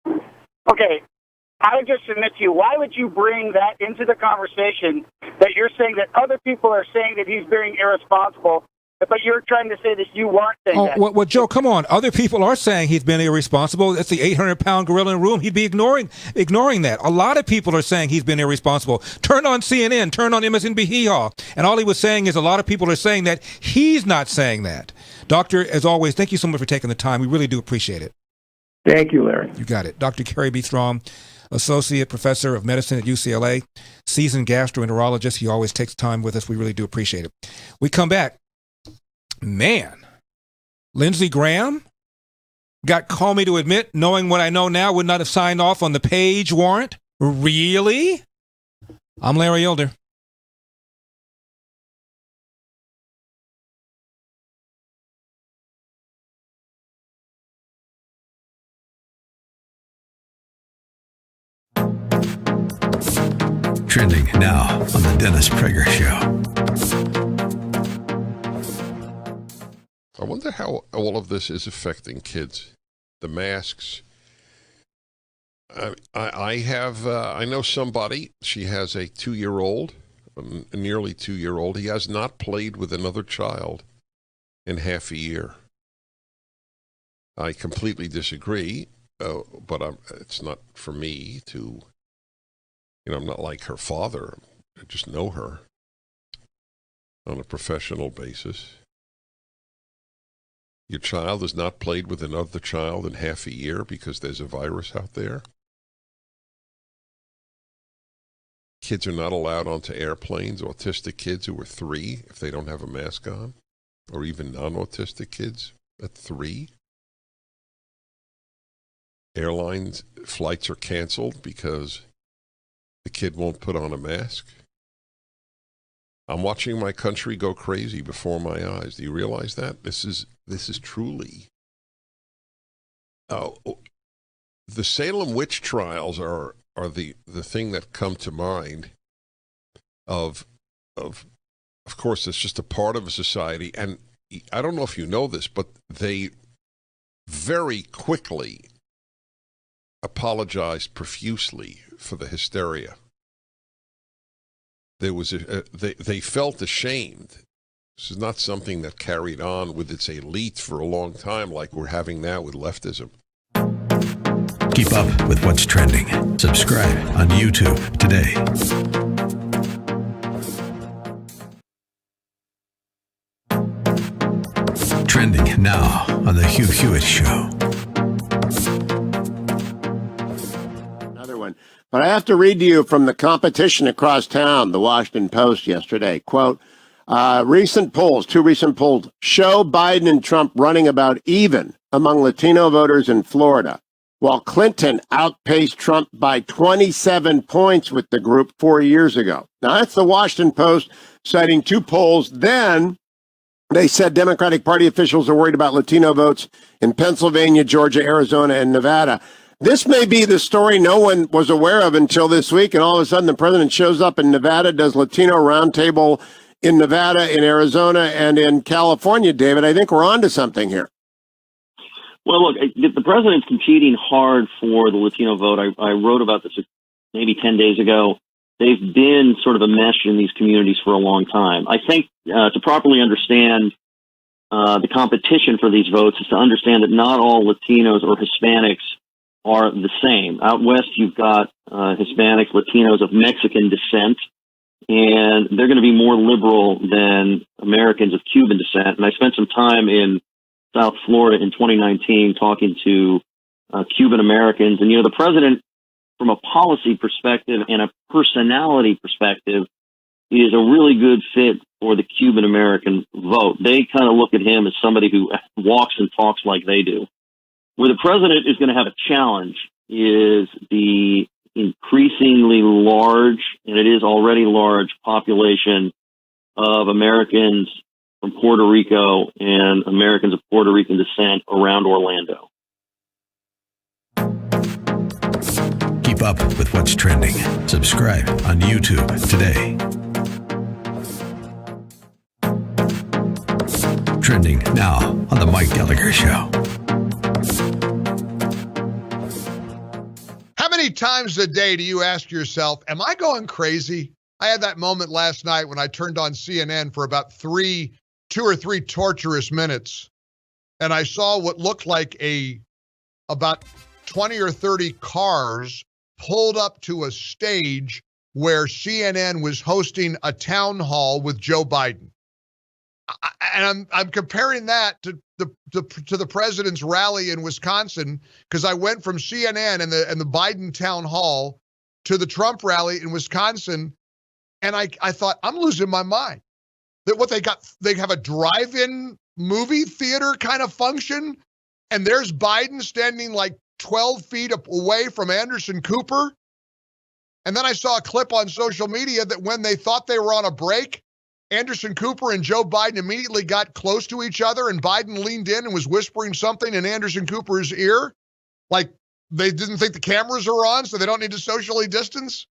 Speaker 11: Okay. I would just submit to you, why would you bring that into the conversation that you're saying that other people are saying that he's being irresponsible, but you're trying to say that you weren't saying that?
Speaker 3: Well, Joe, come on. Other people are saying he's been irresponsible. That's the 800-pound gorilla in the room. He'd be ignoring that. A lot of people are saying he's been irresponsible. Turn on CNN, turn on MSNBC, and all he was saying is a lot of people are saying that. He's not saying that. Doctor, as always, thank you so much for taking the time. We really do appreciate it.
Speaker 9: Thank you, Larry.
Speaker 3: You got it. Dr. Carrie B. Strom, Associate Professor of Medicine at UCLA, seasoned gastroenterologist. He always takes time with us. We really do appreciate it. We come back. Man, Lindsey Graham got Comey to admit, knowing what I know now, would not have signed off on the Page warrant? Really? I'm Larry Elder.
Speaker 4: Trending now on the Dennis Prager Show.
Speaker 6: how all of this is affecting kids. The masks. I know somebody. She has a 2-year-old, a nearly 2-year-old. He has not played with another child in half a year. I completely disagree, but it's not for me to. I'm not like her father. I just know her on a professional basis. Your child has not played with another child in half a year because there's a virus out there. Kids are not allowed onto airplanes, autistic kids who are 3 if they don't have a mask on, or even non-autistic kids at 3. Airlines flights are canceled because the kid won't put on a mask. I'm watching my country go crazy before my eyes. Do you realize that? This is truly. The Salem witch trials are the thing that come to mind. Of course, it's just a part of a society, and I don't know if you know this, but they very quickly apologized profusely for the hysteria. There was they felt ashamed. This is not something that carried on with its elites for a long time like we're having now with leftism.
Speaker 4: Keep up with what's trending. Subscribe on YouTube today. Trending now on The Hugh Hewitt Show.
Speaker 2: But I have to read to you from the competition across town, the Washington Post yesterday. Quote, two recent polls show Biden and Trump running about even among Latino voters in Florida, while Clinton outpaced Trump by 27 points with the group 4 years ago. Now, that's the Washington Post citing 2 polls. Then they said Democratic Party officials are worried about Latino votes in Pennsylvania, Georgia, Arizona, and Nevada. This may be the story no one was aware of until this week, and all of a sudden the president shows up in Nevada, does Latino roundtable in Nevada, in Arizona, and in California. David, I think we're on to something here.
Speaker 22: Well, look, the president's competing hard for the Latino vote. I wrote about this maybe 10 days ago. They've been sort of enmeshed in these communities for a long time. I think to properly understand the competition for these votes is to understand that not all Latinos or Hispanics are the same. Out west, you've got Hispanics, Latinos of Mexican descent, and they're going to be more liberal than Americans of Cuban descent. And I spent some time in South Florida in 2019 talking to Cuban Americans. And, the president, from a policy perspective and a personality perspective, is a really good fit for the Cuban American vote. They kind of look at him as somebody who walks and talks like they do. Where the president is going to have a challenge is the increasingly large, and it is already large, population of Americans from Puerto Rico and Americans of Puerto Rican descent around Orlando.
Speaker 4: Keep up with what's trending. Subscribe on YouTube today. Trending now on The Mike Gallagher Show.
Speaker 12: How many times a day do you ask yourself, am I going crazy? I had that moment last night when I turned on CNN for about 2 or 3 torturous minutes, and I saw what looked like about 20 or 30 cars pulled up to a stage where CNN was hosting a town hall with Joe Biden. And I'm comparing that to the president's rally in Wisconsin, because I went from CNN and the Biden town hall to the Trump rally in Wisconsin, and I thought, I'm losing my mind. That what they have a drive-in movie theater kind of function, and there's Biden standing like 12 feet away from Anderson Cooper. And then I saw a clip on social media that when they thought they were on a break, Anderson Cooper and Joe Biden immediately got close to each other, and Biden leaned in and was whispering something in Anderson Cooper's ear, like they didn't think the cameras are on, so they don't need to socially distance.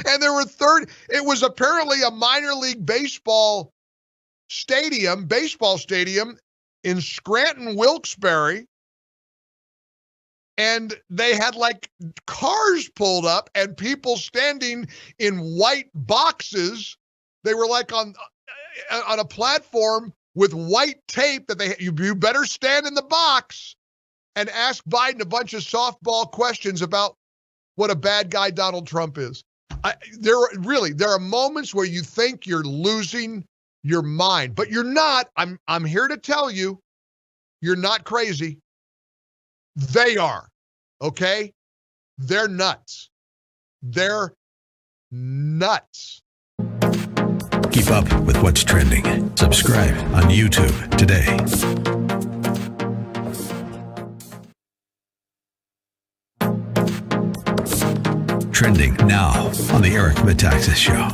Speaker 12: And there were it was apparently a minor league baseball stadium, in Scranton, Wilkes-Barre, and they had like cars pulled up and people standing in white boxes. They were like on a platform with white tape that you better stand in the box and ask Biden a bunch of softball questions about what a bad guy Donald Trump is. There are moments where you think you're losing your mind, but you're not. I'm here to tell you, you're not crazy. They are, okay? They're nuts. They're nuts.
Speaker 4: Keep up with what's trending. Subscribe on YouTube today. Trending now on the Eric Metaxas Show.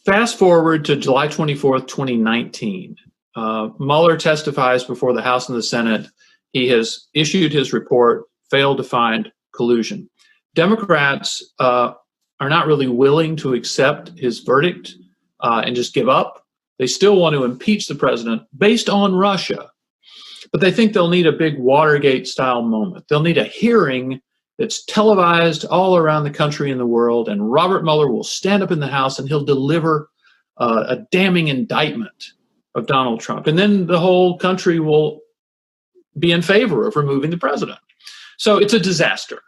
Speaker 10: Fast forward to July 24th, 2019. Mueller testifies before the House and the Senate. He has issued his report, failed to find collusion. Democrats are not really willing to accept his verdict and just give up. They still want to impeach the president based on Russia. But they think they'll need a big Watergate-style moment. They'll need a hearing that's televised all around the country and the world, and Robert Mueller will stand up in the House and he'll deliver a damning indictment of Donald Trump. And then the whole country will be in favor of removing the president. So it's a disaster.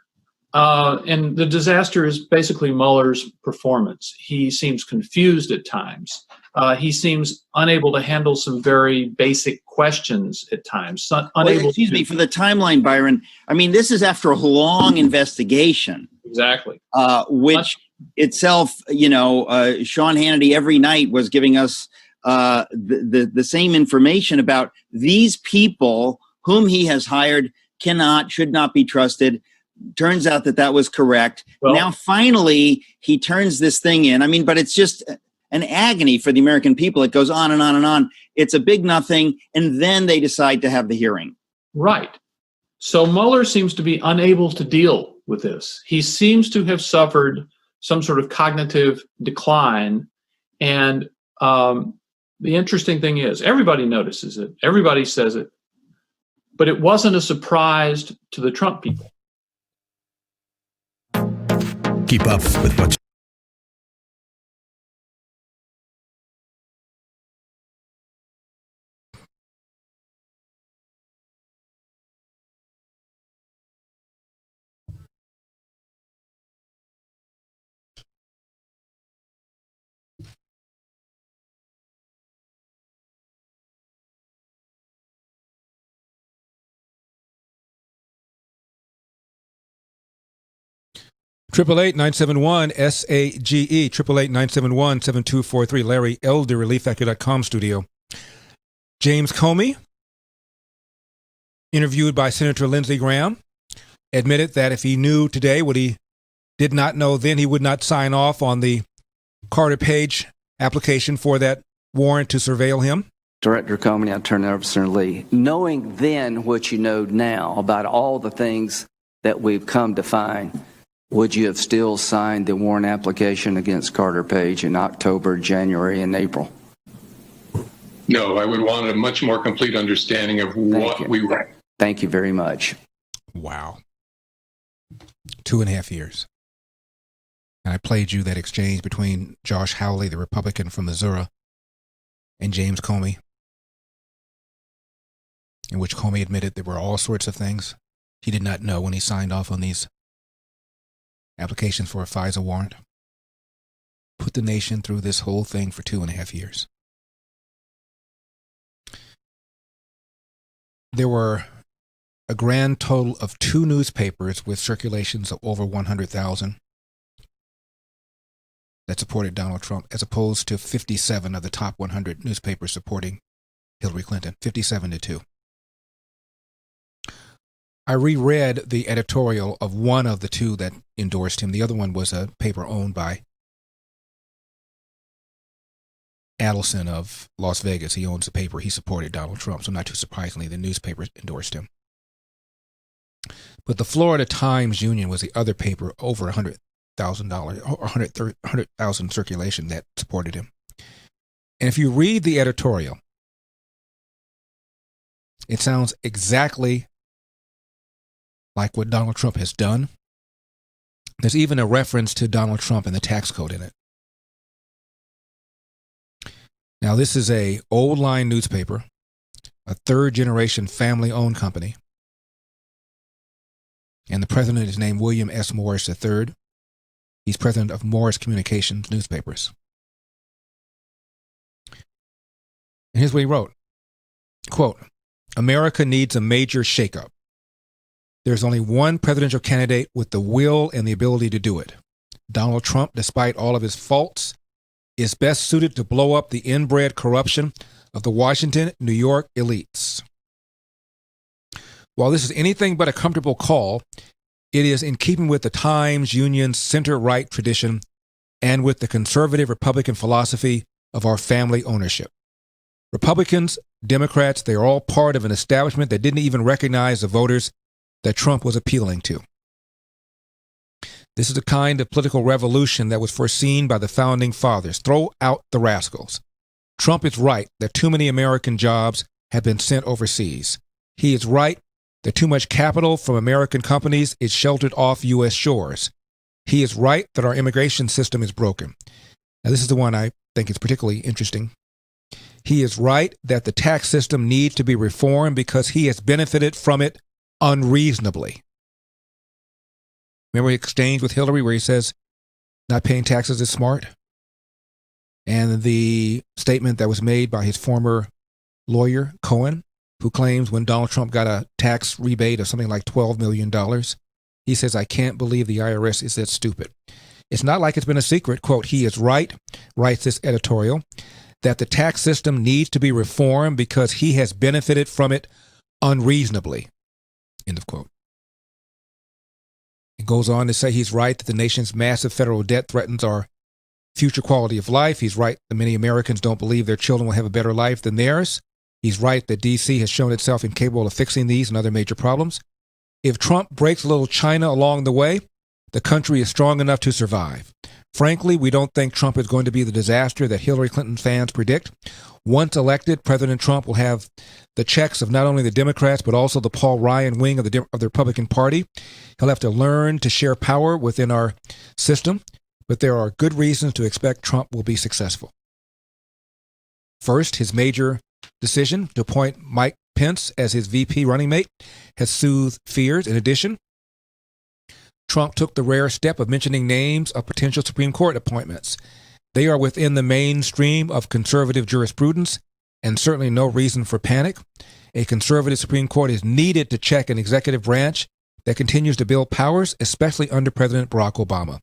Speaker 10: And the disaster is basically Mueller's performance. He seems confused at times. He seems unable to handle some very basic questions at times.
Speaker 20: Excuse me, for the timeline, Byron. I mean, this is after a long investigation.
Speaker 10: Exactly.
Speaker 20: Which itself, Sean Hannity every night was giving us the same information about these people whom he has hired should not be trusted. Turns out that was correct. Well, now, finally, he turns this thing in. I mean, but it's just an agony for the American people. It goes on and on and on. It's a big nothing. And then they decide to have the hearing.
Speaker 10: Right. So Mueller seems to be unable to deal with this. He seems to have suffered some sort of cognitive decline. And the interesting thing is, everybody notices it. Everybody says it. But it wasn't a surprise to the Trump people.
Speaker 4: Keep up with what's
Speaker 3: Triple 8-971-SAGE, 888-971-7243, Larry Elder, ReliefFactor.com studio. James Comey, interviewed by Senator Lindsey Graham, admitted that if he knew today what he did not know then, he would not sign off on the Carter Page application for that warrant to surveil him.
Speaker 1: Director Comey, I turn it over to Senator Lee. Knowing then what you know now about all the things that we've come to find, would you have still signed the warrant application against Carter Page in October, January, and April?
Speaker 7: No, I would want a much more complete understanding of what we were.
Speaker 1: Thank you very much.
Speaker 3: Wow. 2.5 years. And I played you that exchange between Josh Hawley, the Republican from Missouri, and James Comey, in which Comey admitted there were all sorts of things he did not know when he signed off on these applications for a FISA warrant. Put the nation through this whole thing for 2.5 years. There were a grand total of 2 newspapers with circulations of over 100,000 that supported Donald Trump, as opposed to 57 of the top 100 newspapers supporting Hillary Clinton, 57-2. I reread the editorial of one of the 2 that endorsed him. The other one was a paper owned by Adelson of Las Vegas. He owns the paper. He supported Donald Trump. So not too surprisingly, the newspaper endorsed him. But the Florida Times Union was the other paper, over $100,000 or 100,000 circulation, that supported him. And if you read the editorial, it sounds exactly like what Donald Trump has done. There's even a reference to Donald Trump and the tax code in it. Now, this is a old line newspaper, a third-generation family-owned company. And the president is named William S. Morris III. He's president of Morris Communications Newspapers. And here's what he wrote. Quote, America needs a major shakeup. There's only one presidential candidate with the will and the ability to do it. Donald Trump, despite all of his faults, is best suited to blow up the inbred corruption of the Washington, New York elites. While this is anything but a comfortable call, it is in keeping with the Times Union's center-right tradition and with the conservative Republican philosophy of our family ownership. Republicans, Democrats, they are all part of an establishment that didn't even recognize the voters that Trump was appealing to. This is the kind of political revolution that was foreseen by the founding fathers. Throw out the rascals. Trump is right that too many American jobs have been sent overseas. He is right that too much capital from American companies is sheltered off U.S. shores. He is right that our immigration system is broken. Now, this is the one I think is particularly interesting. He is right that the tax system needs to be reformed because he has benefited from it unreasonably. Remember the exchange with Hillary where he says not paying taxes is smart? And the statement that was made by his former lawyer, Cohen, who claims when Donald Trump got a tax rebate of something like $12 million, he says, I can't believe the IRS is that stupid. It's not like it's been a secret. Quote, he is right, writes this editorial, that the tax system needs to be reformed because he has benefited from it unreasonably. End of quote. It goes on to say he's right that the nation's massive federal debt threatens our future quality of life. He's right that many Americans don't believe their children will have a better life than theirs. He's right that D.C. has shown itself incapable of fixing these and other major problems. If Trump breaks a little China along the way, the country is strong enough to survive. Frankly, we don't think Trump is going to be the disaster that Hillary Clinton fans predict. Once elected, President Trump will have the checks of not only the Democrats, but also the Paul Ryan wing of the Republican Party. He'll have to learn to share power within our system, but there are good reasons to expect Trump will be successful. First, his major decision to appoint Mike Pence as his VP running mate has soothed fears. In addition, Trump took the rare step of mentioning names of potential Supreme Court appointments. They are within the mainstream of conservative jurisprudence and certainly no reason for panic. A conservative Supreme Court is needed to check an executive branch that continues to build powers, especially under President Barack Obama.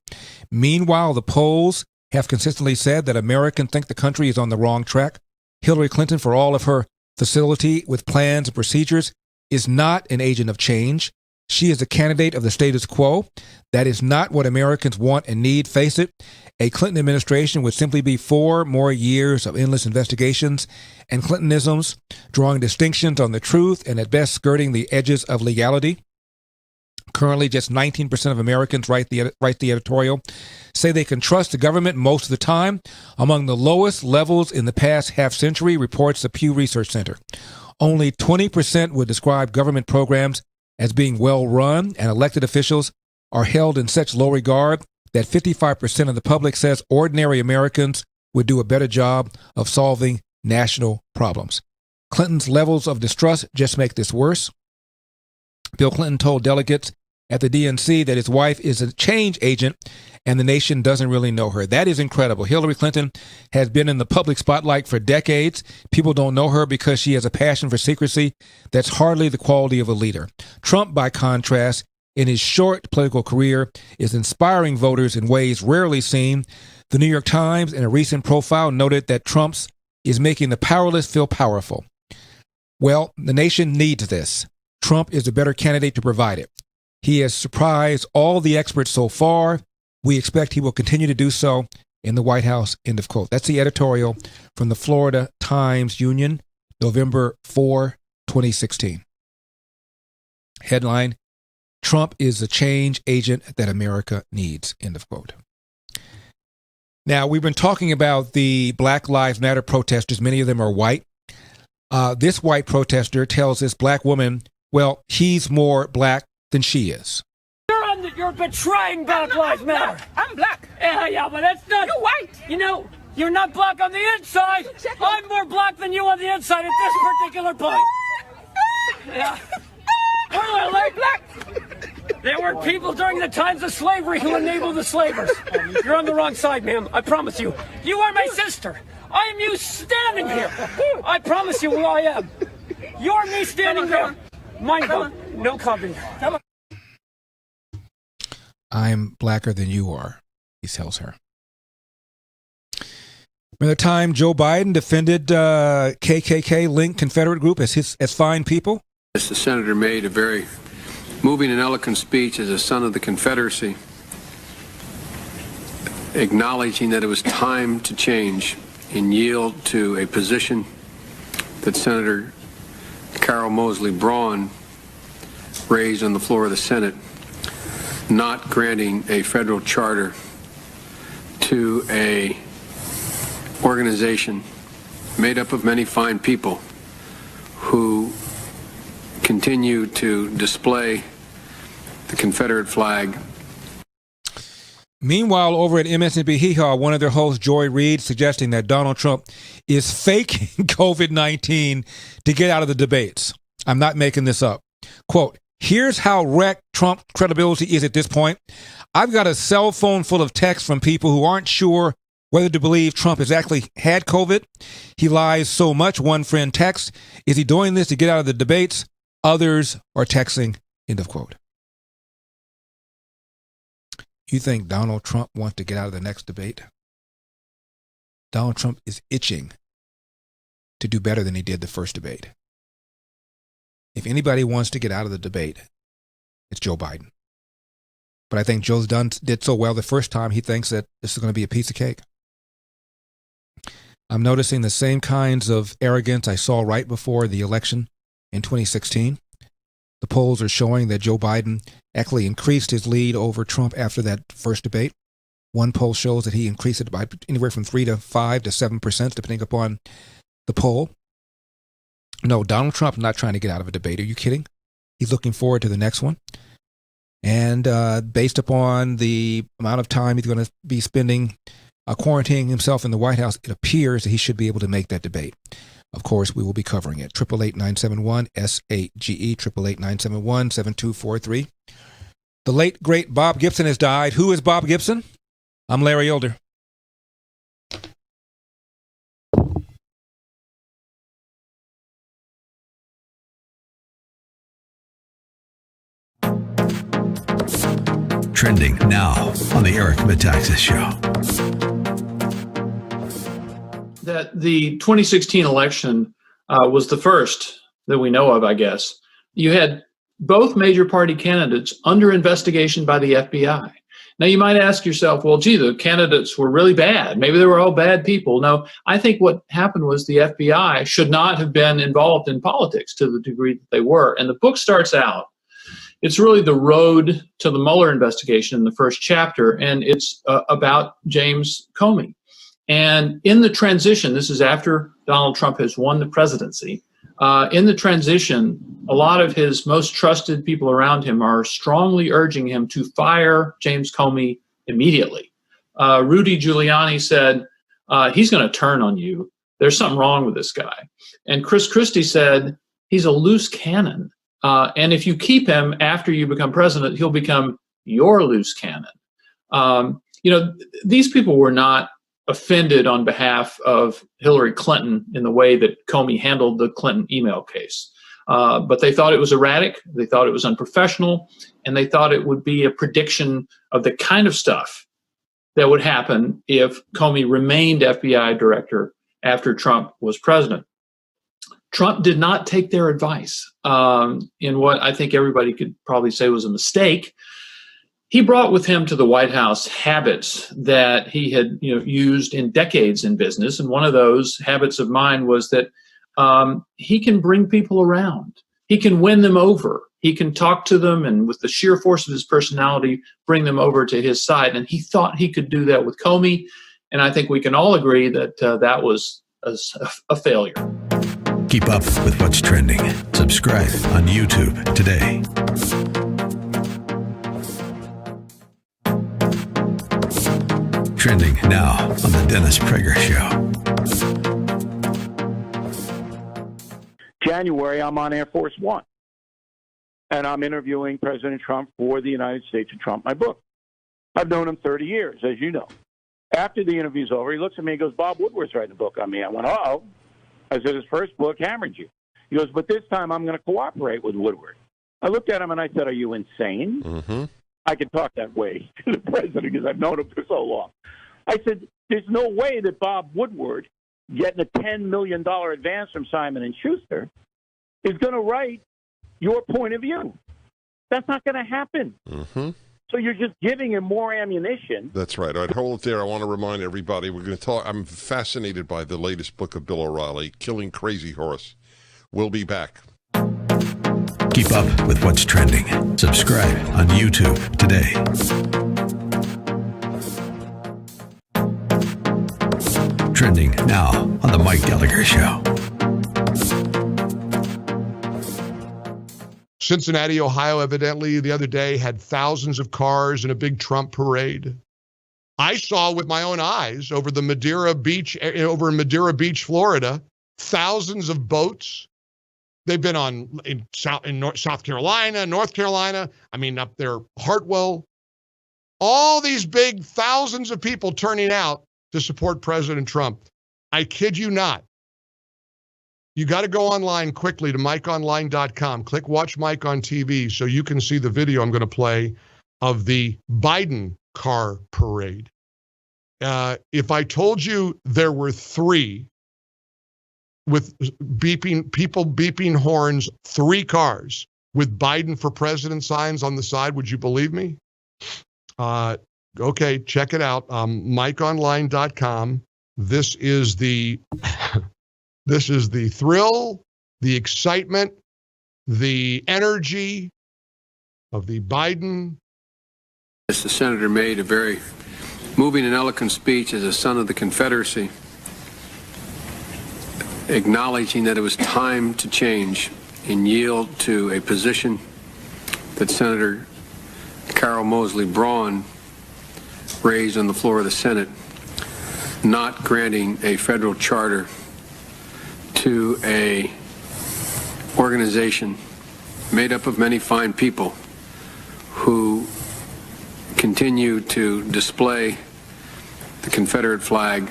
Speaker 3: Meanwhile, the polls have consistently said that Americans think the country is on the wrong track. Hillary Clinton, for all of her facility with plans and procedures, is not an agent of change. She is a candidate of the status quo. That is not what Americans want and need. Face it, a Clinton administration would simply be 4 more years of endless investigations and Clintonisms, drawing distinctions on the truth and at best skirting the edges of legality. Currently, just 19% of Americans, write the editorial, say they can trust the government most of the time, among the lowest levels in the past half century, reports the Pew Research Center. Only 20% would describe government programs as being well run, and elected officials are held in such low regard that 55% of the public says ordinary Americans would do a better job of solving national problems. Clinton's levels of distrust just make this worse. Bill Clinton told delegates at the DNC that his wife is a change agent and the nation doesn't really know her. That is incredible. Hillary Clinton has been in the public spotlight for decades. People don't know her because she has a passion for secrecy that's hardly the quality of a leader. Trump, by contrast, in his short political career, is inspiring voters in ways rarely seen. The New York Times, in a recent profile, noted that Trump is making the powerless feel powerful. Well, the nation needs this. Trump is a better candidate to provide it. He has surprised all the experts so far. We expect he will continue to do so in the White House, end of quote. That's the editorial from the Florida Times Union, November 4, 2016. Headline, Trump is the change agent that America needs, end of quote. Now, we've been talking about the Black Lives Matter protesters. Many of them are white. This white protester tells this black woman, well, he's more black than she is.
Speaker 8: You're betraying Black Lives Matter. I'm black. Yeah, but that's not. You're white. You know, you're not black on the inside. I'm more black than you on the inside at this particular point. Yeah. We're like black. There were people during the times of slavery who enabled the slavers. You're on the wrong side, ma'am. I promise you. You are my sister. I am you standing here. I promise you who I am. You're me standing there. Mind you, no comment. Come on.
Speaker 3: I'm blacker than you are, he tells her. Remember the time Joe Biden defended KKK-linked Confederate group as fine people?
Speaker 13: The senator made a very moving and eloquent speech as a son of the Confederacy, acknowledging that it was time to change and yield to a position that Senator Carol Moseley Braun raised on the floor of the Senate, not granting a federal charter to a organization made up of many fine people who continue to display the Confederate flag.
Speaker 3: Meanwhile, over at MSNBC Hee-Haw, one of their hosts, Joy Reid, suggesting that Donald Trump is faking COVID-19 to get out of the debates. I'm not making this up. Quote, here's how wrecked Trump's credibility is at this point. I've got a cell phone full of texts from people who aren't sure whether to believe Trump has actually had COVID. He lies so much, one friend texts. Is he doing this to get out of the debates? Others are texting, end of quote. You think Donald Trump wants to get out of the next debate? Donald Trump is itching to do better than he did the first debate. If anybody wants to get out of the debate, it's Joe Biden. But I think Joe did so well the first time, he thinks that this is going to be a piece of cake. I'm noticing the same kinds of arrogance I saw right before the election in 2016. The polls are showing that Joe Biden actually increased his lead over Trump after that first debate. One poll shows that he increased it by anywhere from 3 to 5 to 7%, depending upon the poll. No, Donald Trump's not trying to get out of a debate. Are you kidding? He's looking forward to the next one. And based upon the amount of time he's going to be spending quarantining himself in the White House, it appears that he should be able to make that debate. Of course, we will be covering it. 888-971-SAGE, 888-971-7243. The late, great Bob Gibson has died. Who is Bob Gibson? I'm Larry Elder.
Speaker 4: Trending now on the Eric Metaxas Show.
Speaker 10: That the 2016 election was the first that we know of, I guess. You had both major party candidates under investigation by the FBI. Now, you might ask yourself, well, gee, the candidates were really bad. Maybe they were all bad people. No, I think what happened was the FBI should not have been involved in politics to the degree that they were. And the book starts out, it's really the road to the Mueller investigation in the first chapter, and it's about James Comey. And in the transition, this is after Donald Trump has won the presidency, in the transition, a lot of his most trusted people around him are strongly urging him to fire James Comey immediately. Rudy Giuliani said, he's going to turn on you. There's something wrong with this guy. And Chris Christie said, he's a loose cannon. And if you keep him after you become president, he'll become your loose cannon. These people were not offended on behalf of Hillary Clinton in the way that Comey handled the Clinton email case. But they thought it was erratic, they thought it was unprofessional, and they thought it would be a prediction of the kind of stuff that would happen if Comey remained FBI director after Trump was president. Trump did not take their advice in what I think everybody could probably say was a mistake. He brought with him to the White House habits that he had used in decades in business. And one of those habits of mine was that he can bring people around. He can win them over. He can talk to them and with the sheer force of his personality, bring them over to his side. And he thought he could do that with Comey. And I think we can all agree that that was a failure.
Speaker 4: Keep up with what's trending. Subscribe on YouTube today. Trending now on the Dennis Prager Show.
Speaker 11: January, I'm on Air Force One. And I'm interviewing President Trump for the United States of Trump, my book. I've known him 30 years, as you know. After the interview's over, he looks at me and goes, Bob Woodward's writing a book on me. I went, uh-oh. I said, his first book hammered you. He goes, but this time I'm going to cooperate with Woodward. I looked at him and I said, are you insane?
Speaker 6: Mm-hmm.
Speaker 11: I can talk that way to the president because I've known him for so long. I said, there's no way that Bob Woodward, getting a $10 million advance from Simon & Schuster, is going to write your point of view. That's not going to happen.
Speaker 6: Mm-hmm.
Speaker 11: So you're just giving him more ammunition.
Speaker 6: That's right. All right, hold it there. I want to remind everybody, we're going to talk. I'm fascinated by the latest book of Bill O'Reilly, Killing Crazy Horse. We'll be back.
Speaker 4: Keep up with what's trending. Subscribe on YouTube today. Trending now on the Mike Gallagher Show.
Speaker 12: Cincinnati, Ohio, evidently the other day had thousands of cars in a big Trump parade. I saw with my own eyes over in Madeira Beach, Florida, thousands of boats. They've been in South Carolina, North Carolina. I mean, up there, Hartwell. All these big thousands of people turning out to support President Trump. I kid you not. You got to go online quickly to MikeOnline.com. Click Watch Mike on TV so you can see the video I'm going to play of the Biden car parade. If I told you there were 3 with beeping horns, 3 cars with Biden for president signs on the side, would you believe me? Okay, check it out. MikeOnline.com. This is the this is the thrill, the excitement, the energy of the Biden.
Speaker 13: The senator made a very moving and eloquent speech as a son of the Confederacy, acknowledging that it was time to change and yield to a position that Senator Carol Moseley Braun raised on the floor of the Senate, not granting a federal charter to a organization made up of many fine people who continue to display the Confederate flag.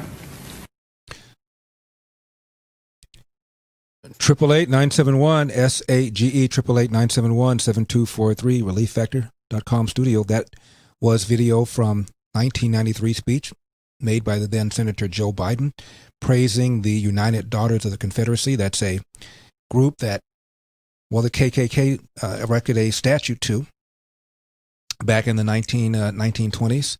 Speaker 3: 888-971-SAGE, 888-971-7243, relieffactor.com studio. That was video from 1993 speech made by the then Senator Joe Biden praising the United Daughters of the Confederacy. That's a group that, well, the KKK erected a statue to back in the 1920s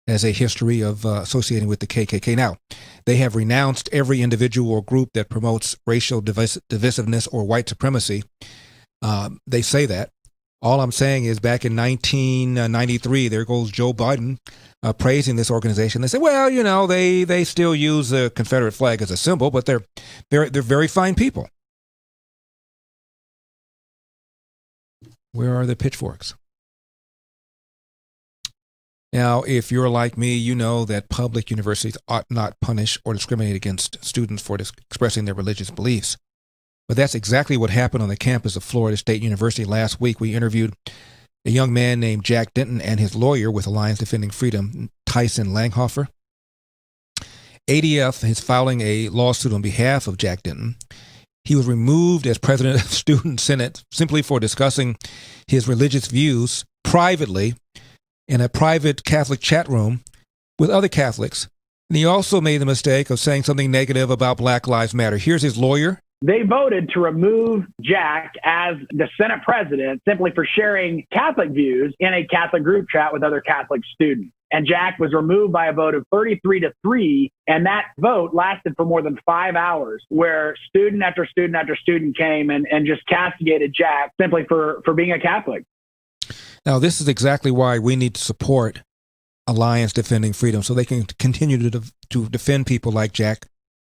Speaker 3: as a history of associating with the KKK. Now, they have renounced every individual or group that promotes racial divisiveness or white supremacy. They say that. All I'm saying is back in 1993, there goes Joe Biden praising this organization. They say, well, you know, they still use the Confederate flag as a symbol, but they're very fine people. Where are the pitchforks? Now, if you're like me, you know that public universities ought not punish or discriminate against students for expressing their religious beliefs. But that's exactly what happened on the campus of Florida State University last week. We interviewed a young man named Jack Denton and his lawyer with Alliance Defending Freedom, Tyson Langhofer. ADF is filing a lawsuit on behalf of Jack Denton. He was removed as president of Student Senate simply for discussing his religious views privately in a private Catholic chat room with other Catholics. And he also made the mistake of saying something negative about Black Lives Matter. Here's his lawyer.
Speaker 5: They voted to remove Jack as the Senate president simply for sharing Catholic views in a Catholic group chat with other Catholic students. And Jack was removed by a vote of 33-3. And that vote lasted for more than 5 hours, where student after student after student came and just castigated Jack simply for being a Catholic.
Speaker 3: Now, this is exactly why we need to support Alliance Defending Freedom so they can continue to defend people like Jack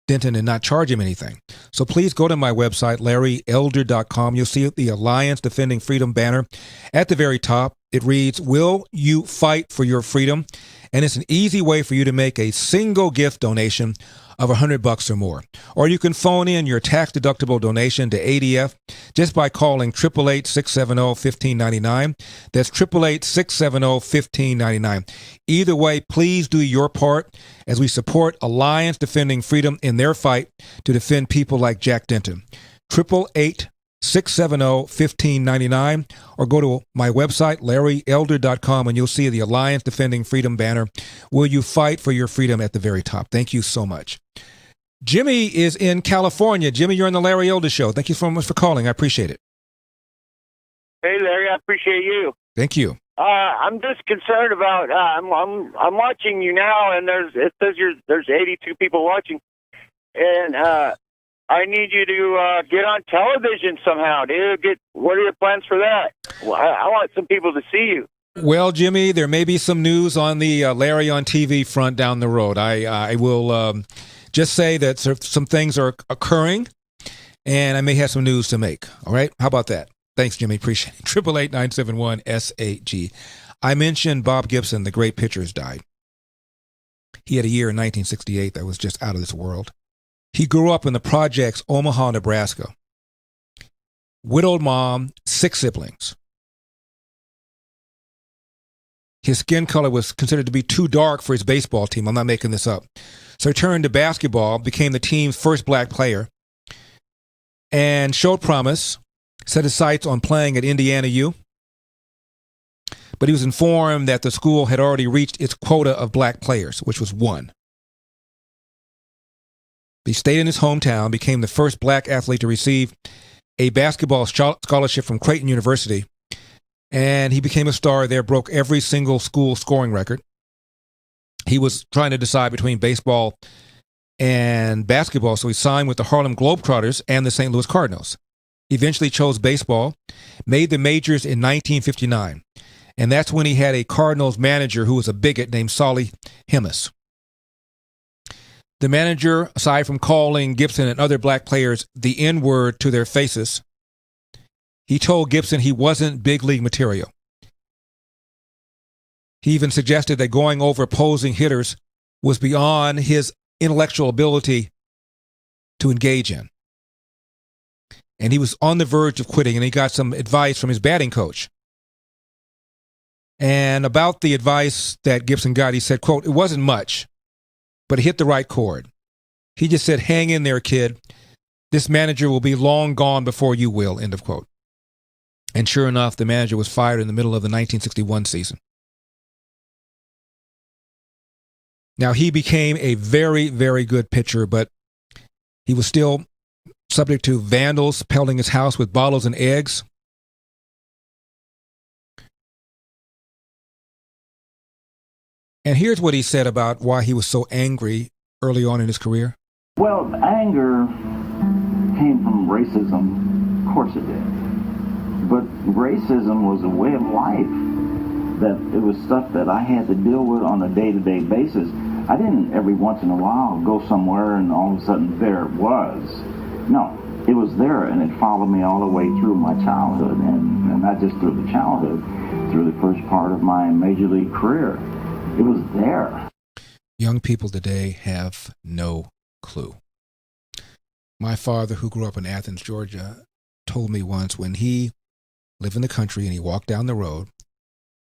Speaker 3: Denton and not charge him anything. So please go to my website, LarryElder.com. You'll see the Alliance Defending Freedom banner at the very top. It reads, "Will you fight for your freedom?" And it's an easy way for you to make a single gift donation of $100 or more. Or you can phone in your tax-deductible donation to ADF just by calling 888-670-1599. That's 888-670-1599. Either way, please do your part as we support Alliance Defending Freedom in their fight to defend people like Jack Denton. 888-670-1599, or go to my website, LarryElder.com, and you'll see the Alliance Defending Freedom banner. Will you fight for your freedom at the very top? Thank you so much. Jimmy is in California. Jimmy, you're on the Larry Elder Show. Thank you so much for calling. I appreciate it.
Speaker 14: Hey, Larry, I appreciate you.
Speaker 3: Thank you.
Speaker 14: I'm just concerned about. I'm watching you now, and it says there's 82 people watching, and I need you to get on television somehow, dude. What are your plans for that? Well, I want some people to see you.
Speaker 3: Well, Jimmy, there may be some news on the Larry on TV front down the road. I will just say that some things are occurring, and I may have some news to make. All right? How about that? Thanks, Jimmy. Appreciate it. 888-971-SAG. I mentioned Bob Gibson, the great pitcher, has died. He had a year in 1968 that was just out of this world. He grew up in the projects, Omaha, Nebraska. Widowed mom, 6 siblings. His skin color was considered to be too dark for his baseball team. I'm not making this up. So he turned to basketball, became the team's first black player, and showed promise, set his sights on playing at Indiana U. But he was informed that the school had already reached its quota of black players, which was 1. He stayed in his hometown, became the first black athlete to receive a basketball scholarship from Creighton University, and he became a star there, broke every single school scoring record. He was trying to decide between baseball and basketball, so he signed with the Harlem Globetrotters and the St. Louis Cardinals. Eventually chose baseball, made the majors in 1959, and that's when he had a Cardinals manager who was a bigot named Solly Hemus. The manager, aside from calling Gibson and other black players the N-word to their faces, he told Gibson he wasn't big league material. He even suggested that going over opposing hitters was beyond his intellectual ability to engage in. And he was on the verge of quitting, and he got some advice from his batting coach. And about the advice that Gibson got, he said, quote, "It wasn't much, but it hit the right chord. He just said, 'Hang in there, kid. This manager will be long gone before you will,' end of quote." And sure enough, the manager was fired in the middle of the 1961 season. Now, he became a very, very good pitcher, but he was still subject to vandals pelting his house with bottles and eggs. And here's what he said about why he was so angry early on in his career.
Speaker 15: Well, anger came from racism. Of course it did. But racism was a way of life. That it was stuff that I had to deal with on a day-to-day basis. I didn't every once in a while go somewhere and all of a sudden there it was. No, it was there, and it followed me all the way through my childhood, and not just through the childhood, through the first part of my major league career. It was there.
Speaker 3: Young people today have no clue. My father, who grew up in Athens, Georgia, told me once when he lived in the country and he walked down the road,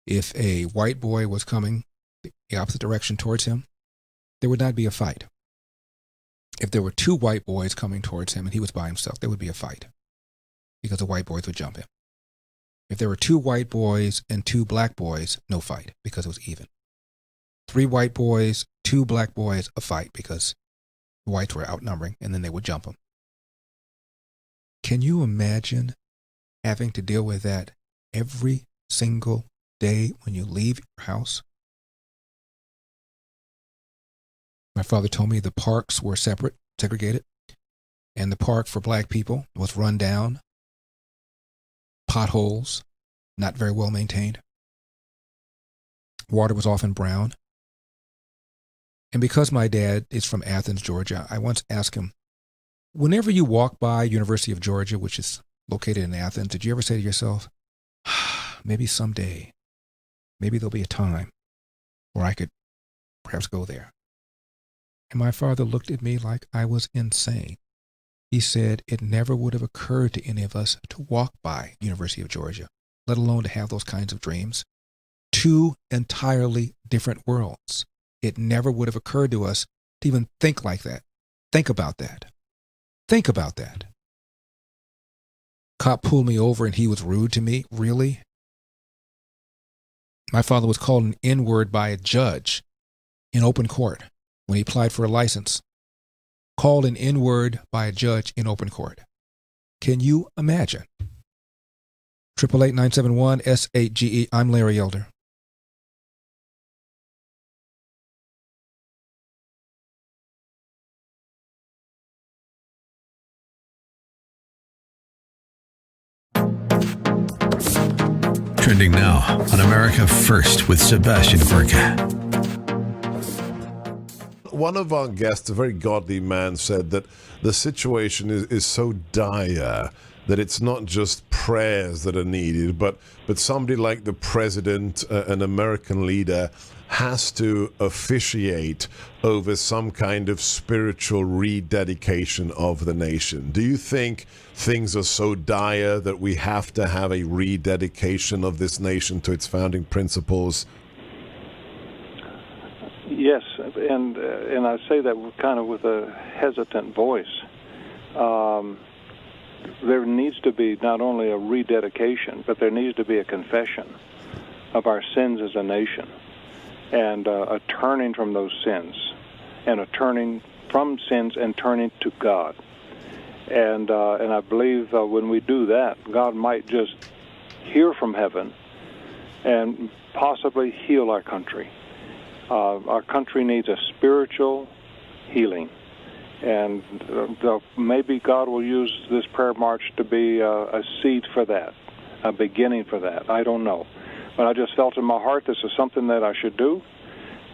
Speaker 3: if a white boy was coming the opposite direction towards him, there would not be a fight. If there were 2 white boys coming towards him and he was by himself, there would be a fight because the white boys would jump him. If there were 2 white boys and 2 black boys, no fight because it was even. 3 white boys, 2 black boys, a fight because the whites were outnumbering, and then they would jump him. Can you imagine having to deal with that every single day when you leave your house? My father told me the parks were separate, segregated, and the park for black people was run down, potholes, not very well maintained. Water was often brown. And because my dad is from Athens, Georgia, I once asked him, whenever you walk by University of Georgia, which is located in Athens, did you ever say to yourself, maybe someday, maybe there'll be a time where I could perhaps go there? And my father looked at me like I was insane. He said it never would have occurred to any of us to walk by University of Georgia, let alone to have those kinds of dreams. Two entirely different worlds. It never would have occurred to us to even think like that. Think about that. Think about that. Cop pulled me over and he was rude to me. Really? My father was called an N-word by a judge in open court when he applied for a license. Called an N-word by a judge in open court. Can you imagine? 888-971-S8GE. I'm Larry Elder.
Speaker 4: Trending now on America First with Sebastian Gorka.
Speaker 16: One of our guests, a very godly man, said that the situation is so dire that it's not just prayers that are needed, but somebody like the president, an American leader, has to officiate over some kind of spiritual rededication of the nation. Do you think things are so dire that we have to have a rededication of this nation to its founding principles?
Speaker 11: Yes, and I say that kind of with a hesitant voice. There needs to be not only a rededication, but there needs to be a confession of our sins as a nation, and a turning from those sins, and a turning from sins and turning to God. And I believe when we do that, God might just hear from heaven and possibly heal our country. Our country needs a spiritual healing, and maybe God will use this prayer march to be a seed for that, a beginning for that. I don't know, but I just felt in my heart this is something that I should do,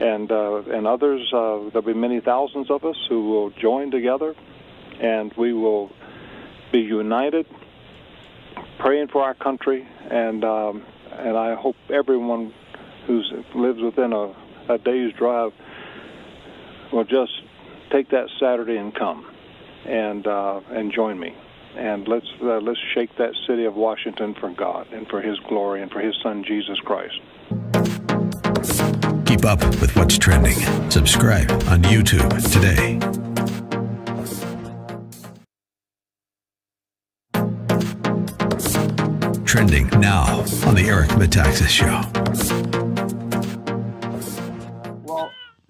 Speaker 11: and others. There'll be many thousands of us who will join together, and we will be united, praying for our country, and I hope everyone who lives within a day's drive will just take that Saturday and come and join me, and let's shake that city of Washington for God and for His glory and for His Son Jesus Christ.
Speaker 4: Keep up with what's trending. Subscribe on YouTube today. Trending now on the Eric Metaxas Show.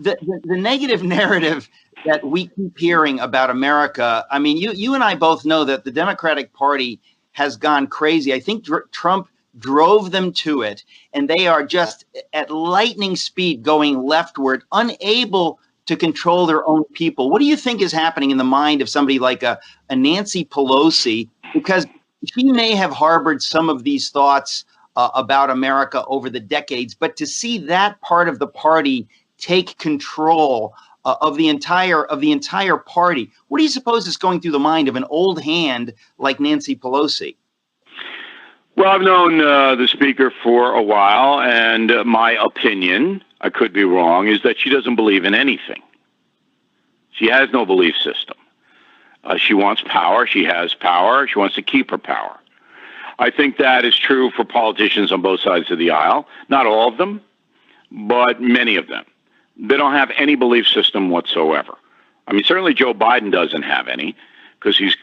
Speaker 20: The negative narrative that we keep hearing about America, I mean, you and I both know that the Democratic Party has gone crazy. I think Trump drove them to it, and they are just at lightning speed going leftward, unable to control their own people. What do you think is happening in the mind of somebody like a Nancy Pelosi? Because she may have harbored some of these thoughts about America over the decades, but to see that part of the party take control of the entire party, what do you suppose is going through the mind of an old hand like Nancy Pelosi?
Speaker 18: Well, I've known the speaker for a while, and my opinion, I could be wrong, is that she doesn't believe in anything. She has no belief system. She wants power. She has power. She wants to keep her power. I think that is true for politicians on both sides of the aisle. Not all of them, but many of them. They don't have any belief system whatsoever. I mean, certainly Joe Biden doesn't have any, because he's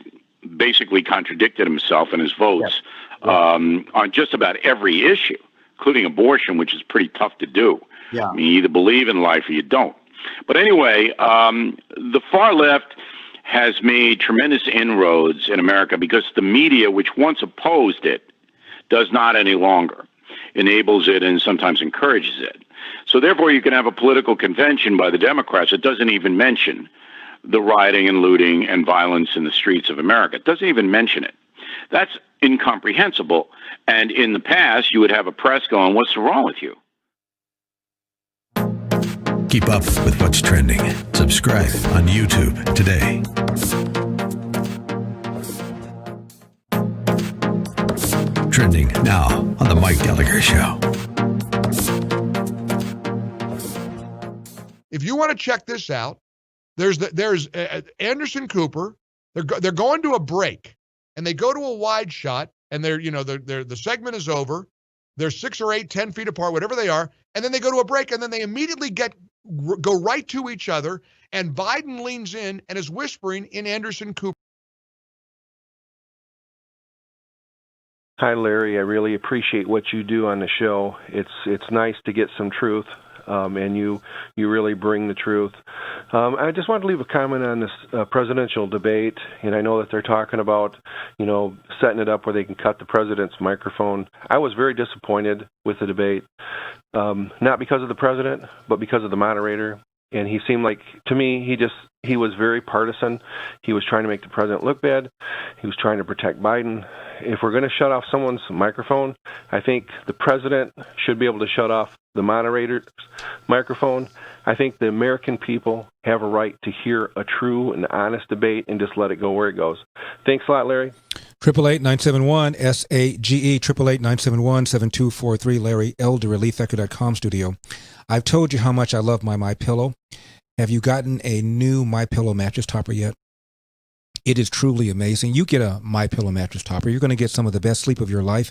Speaker 18: basically contradicted himself in his votes on just about every issue, including abortion, which is pretty tough to do. I mean, you either believe in life or you don't. But anyway, the far left has made tremendous inroads in America because the media, which once opposed it, does not any longer, enables it and sometimes encourages it. So therefore, you can have a political convention by the Democrats that doesn't even mention the rioting and looting and violence in the streets of America. It doesn't even mention it. That's incomprehensible. And in the past, you would have a press going, "What's wrong with you?"
Speaker 4: Keep up with what's trending. Subscribe on YouTube today. Trending now on The Mike Gallagher Show.
Speaker 12: If you want to check this out, there's Anderson Cooper. They're going to a break, and they go to a wide shot, and the segment is over. They're 6 or 8, 10 feet apart, whatever they are, and then they go to a break, and then they immediately go right to each other, and Biden leans in and is whispering in Anderson Cooper.
Speaker 17: Hi, Larry. I really appreciate what you do on the show. It's nice to get some truth, and you really bring the truth. I just wanted to leave a comment on this presidential debate, and I know that they're talking about, setting it up where they can cut the president's microphone. I was very disappointed with the debate, not because of the president, but because of the moderator. And he seemed like, to me, he was very partisan. He was trying to make the president look bad. He was trying to protect Biden. If we're going to shut off someone's microphone, I think the president should be able to shut off the moderator's microphone. I think the American people have a right to hear a true and honest debate and just let it go where it goes. Thanks a lot, Larry.
Speaker 3: 888-971-SAGE, 888-971-7243, Larry Elder, ReliefFactor.com studio. I've told you how much I love my MyPillow. Have you gotten a new MyPillow mattress topper yet? It is truly amazing. You get a MyPillow mattress topper, you're going to get some of the best sleep of your life.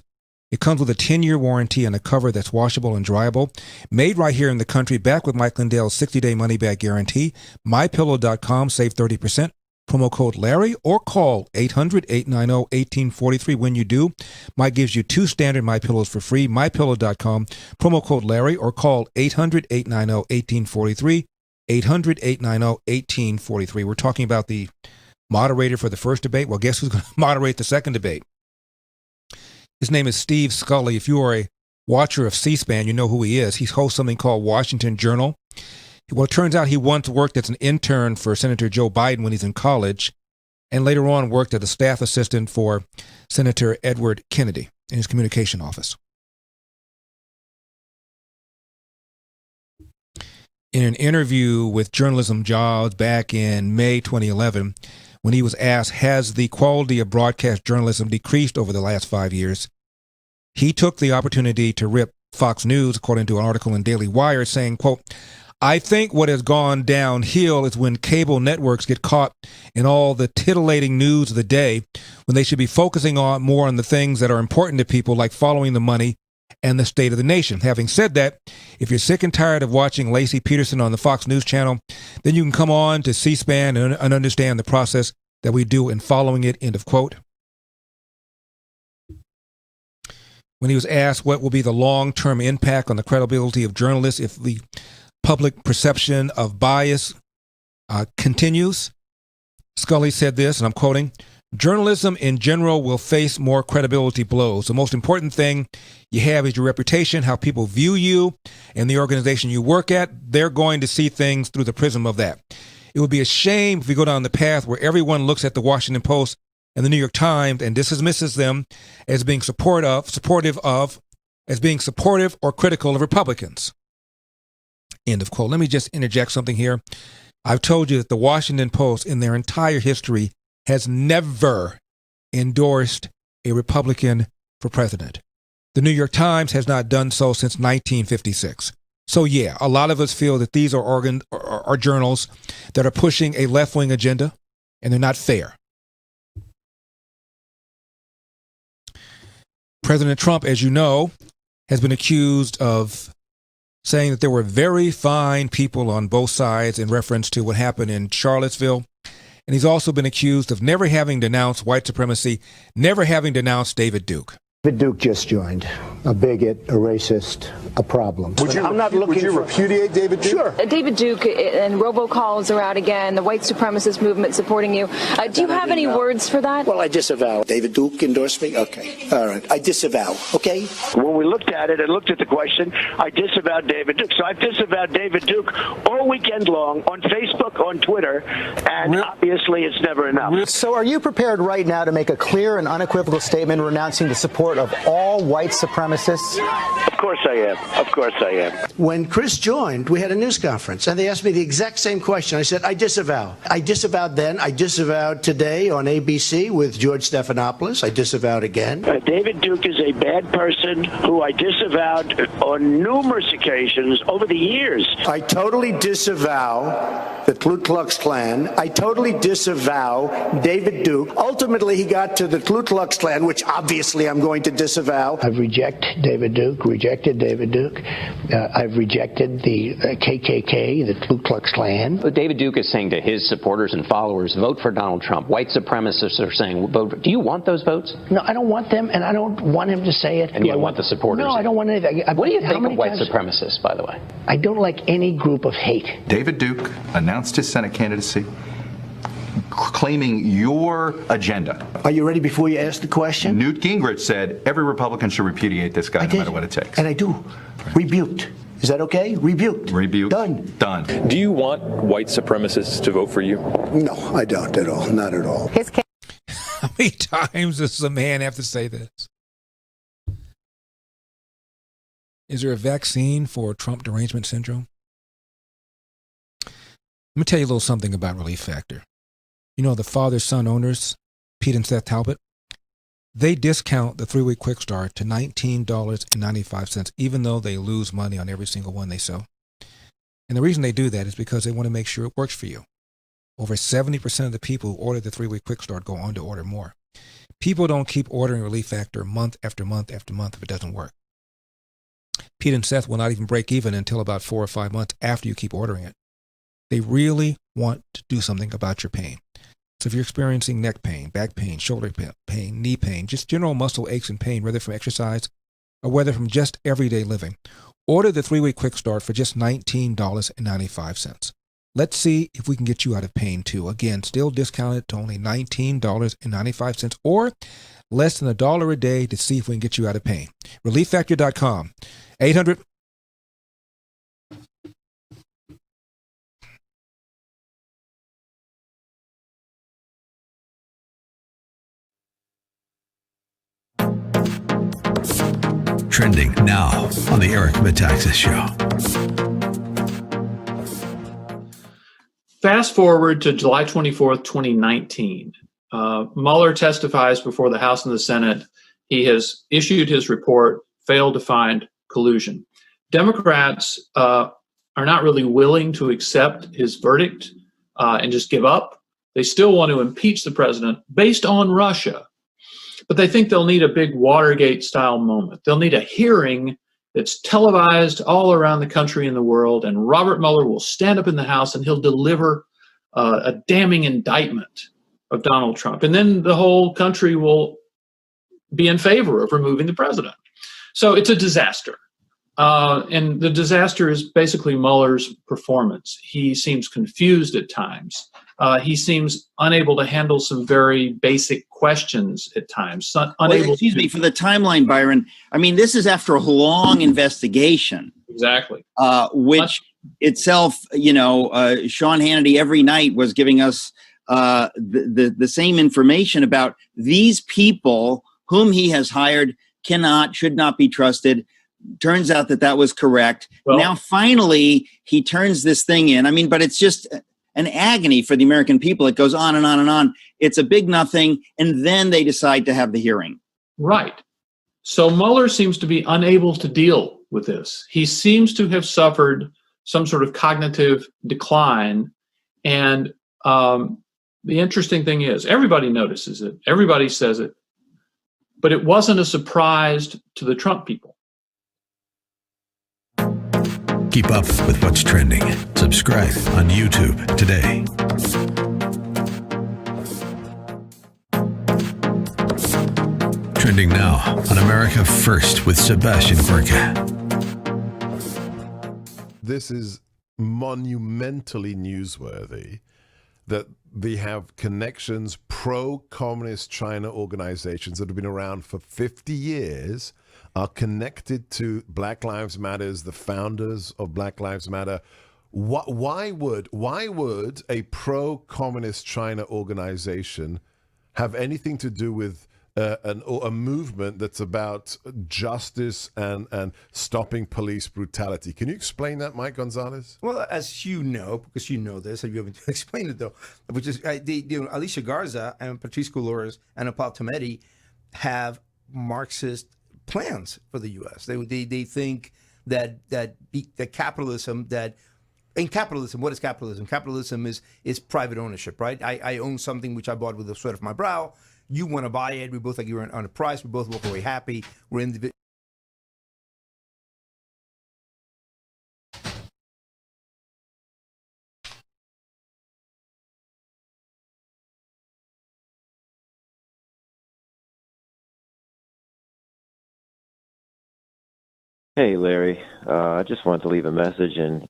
Speaker 3: It comes with a 10-year warranty and a cover that's washable and dryable. Made right here in the country, back with Mike Lindell's 60-day money-back guarantee. MyPillow.com, save 30%. Promo code Larry, or call 800-890-1843 when you do. Mike gives you 2 standard MyPillows for free. MyPillow.com, promo code Larry, or call 800-890-1843. 800-890-1843. We're talking about the moderator for the first debate. Well, guess who's going to moderate the second debate? His name is Steve Scully. If you are a watcher of C-SPAN, you know who he is. He hosts something called Washington Journal. Well, it turns out he once worked as an intern for Senator Joe Biden when he's in college, and later on worked as a staff assistant for Senator Edward Kennedy in his communication office. In an interview with Journalism Jobs back in May 2011, when he was asked, has the quality of broadcast journalism decreased over the last 5 years, he took the opportunity to rip Fox News, according to an article in Daily Wire, saying, quote, I think what has gone downhill is when cable networks get caught in all the titillating news of the day, when they should be focusing more on the things that are important to people, like following the money and the state of the nation. Having said that, if you're sick and tired of watching Lacey Peterson on the Fox News channel, then you can come on to C-SPAN and understand the process that we do in following it, end of quote. When he was asked what will be the long-term impact on the credibility of journalists if the public perception of bias continues, Scully said this, and I'm quoting, journalism in general will face more credibility blows. The most important thing you have is your reputation, how people view you and the organization you work at. They're going to see things through the prism of that. It would be a shame if we go down the path where everyone looks at the Washington Post and the New York Times and dismisses them as being supportive or critical of Republicans. End of quote. Let me just interject something here. I've told you that the Washington Post in their entire history has never endorsed a Republican for president. The New York Times has not done so since 1956. So yeah, a lot of us feel that these are journals that are pushing a left-wing agenda, and they're not fair. President Trump, as you know, has been accused of saying that there were very fine people on both sides in reference to what happened in Charlottesville. And he's also been accused of never having denounced white supremacy, never having denounced David Duke.
Speaker 19: David Duke just joined. A bigot, a racist, a problem. Would you repudiate David Duke? Sure.
Speaker 23: David Duke and robocalls are out again, the white supremacist movement supporting you. Do you have any words for that?
Speaker 19: Well, I disavow. David Duke endorsed me? Okay. All right. I disavow. Okay?
Speaker 11: When we looked at it and looked at the question, I disavowed David Duke. So I've disavowed David Duke all weekend long on Facebook, on Twitter, and obviously it's never enough.
Speaker 19: So are you prepared right now to make a clear and unequivocal statement renouncing the support support of all white supremacists?
Speaker 11: Of course I am. Of course I am.
Speaker 19: When Chris joined, we had a news conference, and they asked me the exact same question. I said, I disavow. I disavowed then. I disavowed today on ABC with George Stephanopoulos. I disavowed again.
Speaker 11: David Duke is a bad person who I disavowed on numerous occasions over the years.
Speaker 19: I totally disavow the Ku Klux Klan. I totally disavow David Duke. Ultimately, he got to the Ku Klux Klan, which obviously I'm going to disavow. I've rejected David Duke. I've rejected the KKK, the Ku Klux Klan.
Speaker 2: But David Duke is saying to his supporters and followers, vote for Donald Trump. White supremacists are saying, vote. Do you want those votes?
Speaker 19: No, I don't want them, and I don't want him to say it.
Speaker 2: And you don't want the supporters?
Speaker 19: No, I don't want anything.
Speaker 2: What do you think of white supremacists, by the way?
Speaker 19: I don't like any group of hate.
Speaker 9: David Duke announced his Senate candidacy, claiming your agenda.
Speaker 19: Are you ready before you ask the question?
Speaker 9: Newt Gingrich said every Republican should repudiate this guy no matter what it takes.
Speaker 19: And I do. Rebuked. Is that okay? Rebuked.
Speaker 9: Rebuked.
Speaker 19: Done.
Speaker 21: Do you want white supremacists to vote for you?
Speaker 19: No, I don't at all. Not at all.
Speaker 3: How many times does a man have to say this? Is there a vaccine for Trump derangement syndrome? Let me tell you a little something about Relief Factor. You know, the father-son owners, Pete and Seth Talbot, they discount the 3-week quick start to $19.95, even though they lose money on every single one they sell. And the reason they do that is because they want to make sure it works for you. Over 70% of the people who order the 3-week quick start go on to order more. People don't keep ordering Relief Factor month after month after month if it doesn't work. Pete and Seth will not even break even until about 4 or 5 months after you keep ordering it. They really want to do something about your pain. So if you're experiencing neck pain, back pain, shoulder pain, knee pain, just general muscle aches and pain, whether from exercise or whether from just everyday living, order the 3-week quick start for just $19.95. Let's see if we can get you out of pain too. Again, still discounted to only $19.95 or less than $1 a day to see if we can get you out of pain. ReliefFactor.com. 800.
Speaker 4: Trending now on the Eric Metaxas Show.
Speaker 10: Fast forward to July 24th, 2019. Mueller testifies before the House and the Senate. He has issued his report, failed to find collusion. Democrats are not really willing to accept his verdict and just give up. They still want to impeach the president based on Russia. But they think they'll need a big Watergate-style moment. They'll need a hearing that's televised all around the country and the world, and Robert Mueller will stand up in the House and he'll deliver a damning indictment of Donald Trump. And then the whole country will be in favor of removing the president. So it's a disaster. And the disaster is basically Mueller's performance. He seems confused at times. He seems unable to handle some very basic questions at times.
Speaker 20: Excuse me, for the timeline, Byron, I mean, this is after a long investigation.
Speaker 10: Exactly.
Speaker 20: Which itself, Sean Hannity every night was giving us the same information about these people whom he has hired should not be trusted. Turns out that was correct. Well, now, finally, he turns this thing in. I mean, but it's just an agony for the American people. It goes on and on and on. It's a big nothing. And then they decide to have the hearing.
Speaker 10: Right. So Mueller seems to be unable to deal with this. He seems to have suffered some sort of cognitive decline. And the interesting thing is, everybody notices it. Everybody says it. But it wasn't a surprise to the Trump people.
Speaker 4: Keep up with what's trending. Subscribe on YouTube today. Trending now on America First with Sebastian Gorka.
Speaker 16: This is monumentally newsworthy that they have connections, pro-communist China organizations that have been around for 50 years are connected to Black Lives Matters, the founders of Black Lives Matter. Why would a pro-communist China organization have anything to do with a movement that's about justice and stopping police brutality. Can you explain that, Mike Gonzalez?
Speaker 1: Well, as you know, because you know this, and you haven't explained it though, which is Alicia Garza and Patrice Cullors and Apal Tamedi have Marxist plans for the U.S. They think that capitalism, in capitalism, what is capitalism? Capitalism is private ownership, right? I own something which I bought with the sweat of my brow. You want to buy it. We both agree on a price. We both walk away happy. We're individual.
Speaker 7: Hey, Larry. I just wanted to leave a message and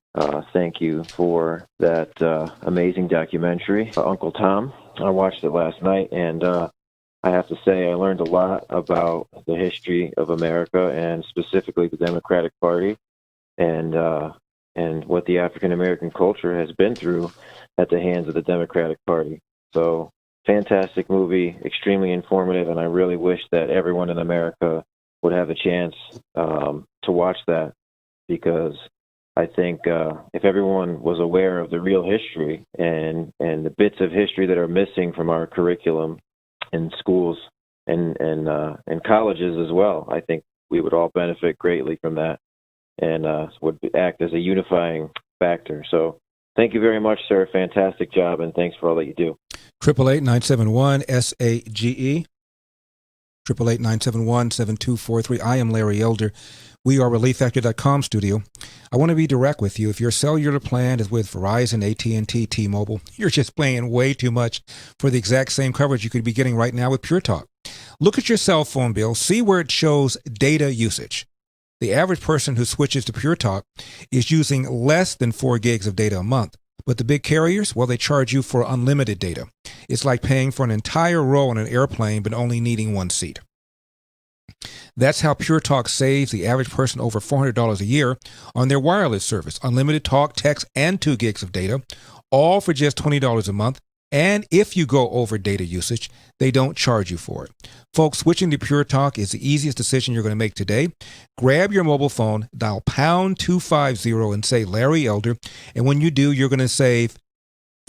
Speaker 7: thank you for that amazing documentary, Uncle Tom. I watched it last night, and I have to say I learned a lot about the history of America and specifically the Democratic Party and what the African American culture has been through at the hands of the Democratic Party. So, fantastic movie, extremely informative, and I really wish that everyone in America would have a chance to watch that, because I think if everyone was aware of the real history and the bits of history that are missing from our curriculum in schools and colleges as well, I think we would all benefit greatly from that and would act as a unifying factor. So thank you very much, sir. Fantastic job, and thanks for all that you do.
Speaker 3: 888-971-SAGE. 888-971-7243. I am Larry Elder. We are ReliefFactor.com studio. I want to be direct with you. If your cellular plan is with Verizon, AT&T, T-Mobile, you're just paying way too much for the exact same coverage you could be getting right now with Pure Talk. Look at your cell phone bill. See where it shows data usage. The average person who switches to Pure Talk is using less than 4 gigs of data a month. But the big carriers, well, they charge you for unlimited data. It's like paying for an entire row on an airplane but only needing one seat. That's how Pure Talk saves the average person over $400 a year on their wireless service. Unlimited talk, text, and 2 gigs of data, all for just $20 a month. And if you go over data usage, they don't charge you for it. Folks, switching to Pure Talk is the easiest decision you're going to make today. Grab your mobile phone, dial pound 250 and say Larry Elder. And when you do, you're going to save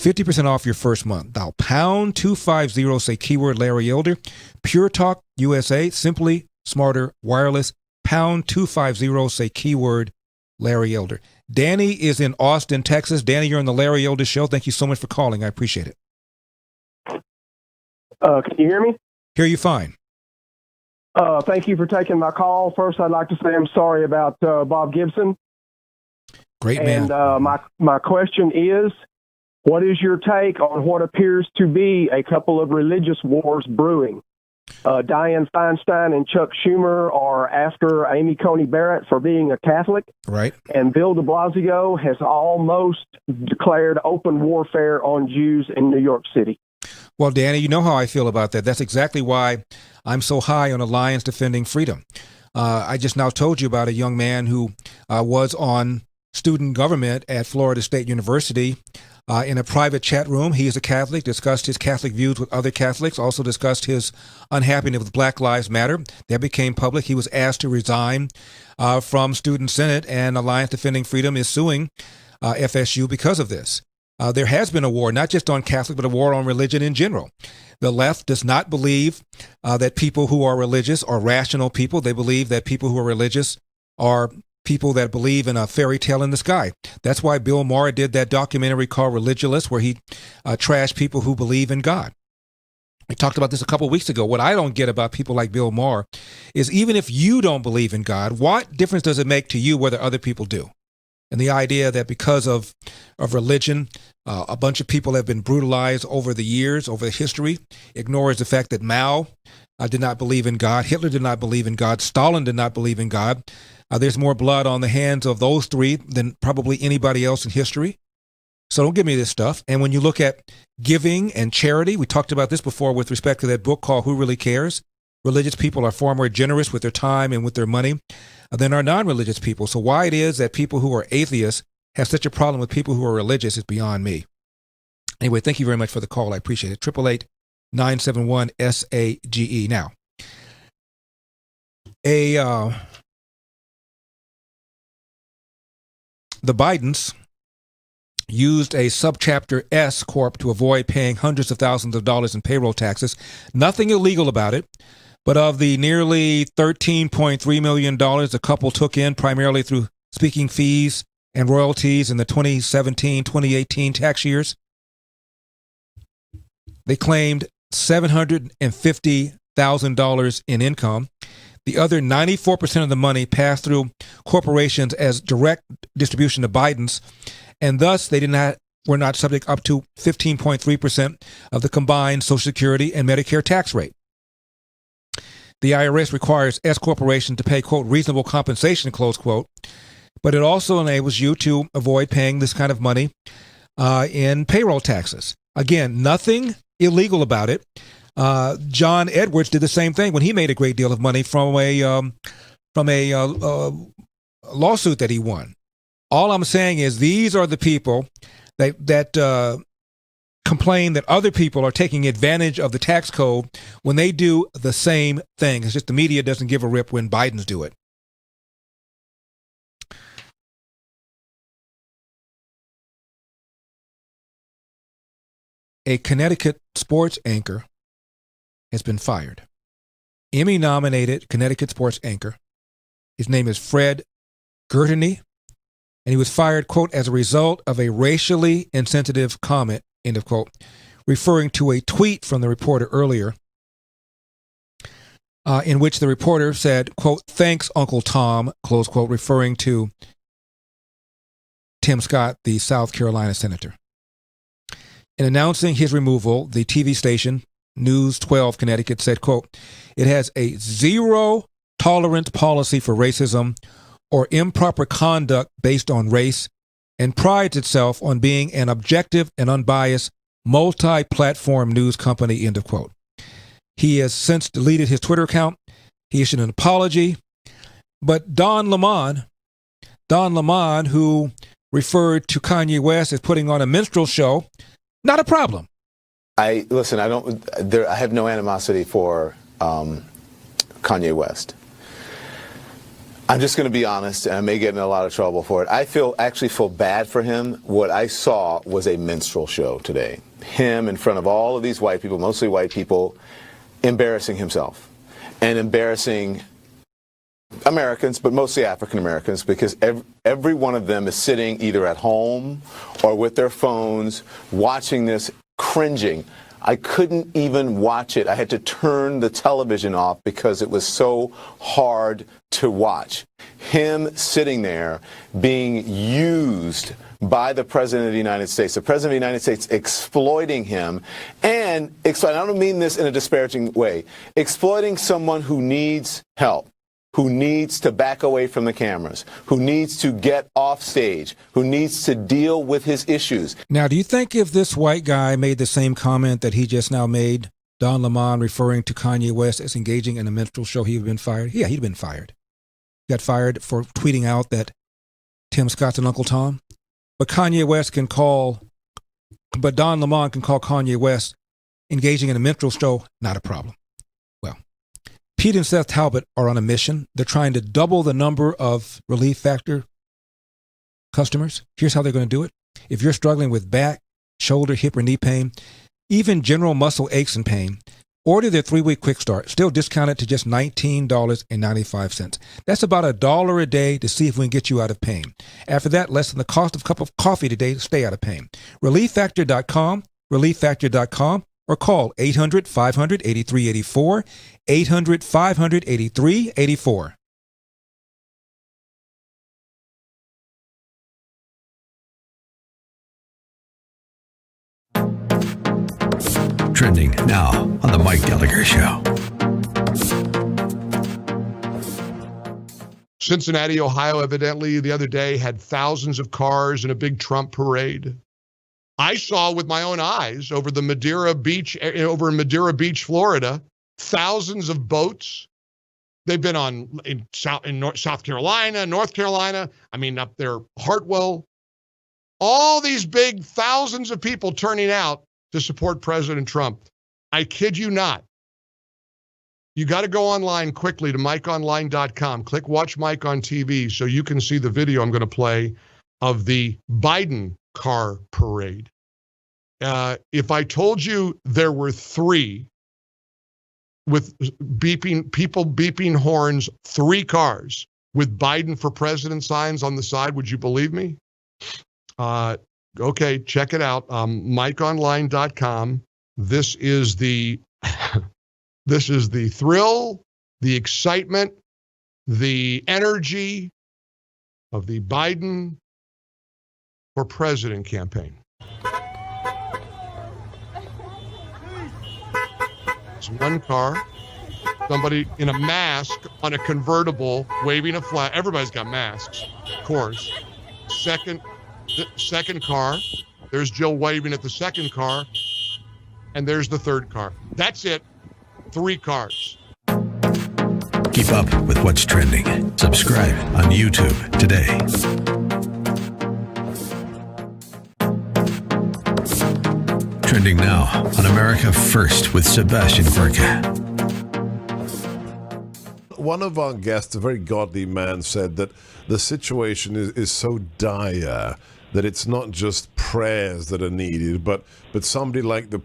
Speaker 3: 50% off your first month. Dial pound 250, say keyword Larry Elder. Pure Talk USA, simply smarter wireless. Pound 250, say keyword Larry Elder. Danny is in Austin, Texas. Danny, you're on the Larry Elder Show. Thank you so much for calling. I appreciate it.
Speaker 23: Can you hear me?
Speaker 3: Hear you fine.
Speaker 23: Thank you for taking my call. First, I'd like to say I'm sorry about Bob Gibson.
Speaker 3: Great man.
Speaker 23: And my question is, what is your take on what appears to be a couple of religious wars brewing? Dianne Feinstein and Chuck Schumer are after Amy Coney Barrett for being a Catholic.
Speaker 3: Right.
Speaker 23: And Bill de Blasio has almost declared open warfare on Jews in New York City.
Speaker 3: Well, Danny, you know how I feel about that. That's exactly why I'm so high on Alliance Defending Freedom. I just now told you about a young man who was on student government at Florida State University in a private chat room. He is a Catholic, discussed his Catholic views with other Catholics, also discussed his unhappiness with Black Lives Matter. That became public. He was asked to resign from Student Senate, and Alliance Defending Freedom is suing FSU because of this. There has been a war, not just on Catholic, but a war on religion in general. The left does not believe that people who are religious are rational people. They believe that people who are religious are people that believe in a fairy tale in the sky. That's why Bill Maher did that documentary called Religious, where he trashed people who believe in God. We talked about this a couple of weeks ago. What I don't get about people like Bill Maher is even if you don't believe in God, what difference does it make to you whether other people do? And the idea that because of religion, a bunch of people have been brutalized over the years, over the history, ignores the fact that Mao did not believe in God, Hitler did not believe in God, Stalin did not believe in God. There's more blood on the hands of those three than probably anybody else in history. So don't give me this stuff. And when you look at giving and charity, we talked about this before with respect to that book called Who Really Cares? Religious people are far more generous with their time and with their money than our non-religious people. So why it is that people who are atheists have such a problem with people who are religious is beyond me. Anyway, thank you very much for the call. I appreciate it. 888-971-SAGE. Now, The Bidens used a subchapter S corp to avoid paying hundreds of thousands of dollars in payroll taxes. Nothing illegal about it. But of the nearly $13.3 million the couple took in primarily through speaking fees and royalties in the 2017-2018 tax years, they claimed $750,000 in income. The other 94% of the money passed through corporations as direct distribution to Bidens, and thus they were not subject up to 15.3% of the combined Social Security and Medicare tax rate. The IRS requires S corporation to pay, quote, reasonable compensation, close quote, but it also enables you to avoid paying this kind of money in payroll taxes. Again, nothing illegal about it. John Edwards did the same thing when he made a great deal of money from a lawsuit that he won. All I'm saying is these are the people that complain that other people are taking advantage of the tax code when they do the same thing. It's just the media doesn't give a rip when Bidens do it. A Connecticut sports anchor has been fired. Emmy-nominated Connecticut sports anchor. His name is Fred Gerteny, and he was fired, quote, as a result of a racially insensitive comment, end of quote, referring to a tweet from the reporter earlier in which the reporter said, quote, thanks, Uncle Tom, close quote, referring to Tim Scott, the South Carolina senator. In announcing his removal, the TV station News 12 Connecticut said, quote, it has a zero tolerance policy for racism or improper conduct based on race and prides itself on being an objective and unbiased multi-platform news company, end of quote. He has since deleted his Twitter account. He issued an apology. But Don Lemon, who referred to Kanye West as putting on a minstrel show, not a problem.
Speaker 6: I have no animosity for Kanye West. I'm just going to be honest, and I may get in a lot of trouble for it. I actually feel bad for him. What I saw was a minstrel show today. Him in front of all of these white people, mostly white people, embarrassing himself and embarrassing Americans, but mostly African Americans, because every one of them is sitting either at home or with their phones watching this, cringing. I couldn't even watch it. I had to turn the television off because it was so hard to watch. Him sitting there being used by the President of the United States, the President of the United States exploiting him, and I don't mean this in a disparaging way, exploiting someone who needs help, who needs to back away from the cameras, who needs to get off stage, who needs to deal with his issues.
Speaker 3: Now, do you think if this white guy made the same comment that he just now made, Don Lemon referring to Kanye West as engaging in a minstrel show, he would have been fired? Yeah, he'd have been fired. He got fired for tweeting out that Tim Scott's an Uncle Tom. But Don Lemon can call Kanye West engaging in a minstrel show, not a problem. Pete and Seth Talbot are on a mission. They're trying to double the number of Relief Factor customers. Here's how they're going to do it. If you're struggling with back, shoulder, hip, or knee pain, even general muscle aches and pain, order their 3-week quick start, still discounted to just $19.95. That's about $1 a day to see if we can get you out of pain. After that, less than the cost of a cup of coffee today to stay out of pain. ReliefFactor.com, ReliefFactor.com, or call 800-500-8384, 800-500-8384.
Speaker 4: Trending now on The Mike Gallagher Show.
Speaker 12: Cincinnati, Ohio, evidently the other day had thousands of cars in a big Trump parade. I saw with my own eyes over in Madeira Beach, Florida, thousands of boats. They've been in South Carolina, North Carolina. Up there, Hartwell. All these big thousands of people turning out to support President Trump. I kid you not. You got to go online quickly to MikeOnline.com. Click Watch Mike on TV so you can see the video I'm going to play of the Biden car parade. If I told you there were 3 with people beeping horns, 3 cars with Biden for president signs on the side, would you believe me? Okay, check it out. MikeOnline.com. This is the this is the thrill, the excitement, the energy of the Biden for president campaign. It's one car, somebody in a mask on a convertible waving a flag. Everybody's got masks, of course. Second car, there's Jill waving at the second car, and there's the third car. That's it. 3 cars.
Speaker 4: Keep up with what's trending. Subscribe on YouTube today. Trending now on America First with Sebastian Gorka.
Speaker 16: One of our guests, a very godly man, said that the situation is so dire that it's not just prayers that are needed, but somebody like the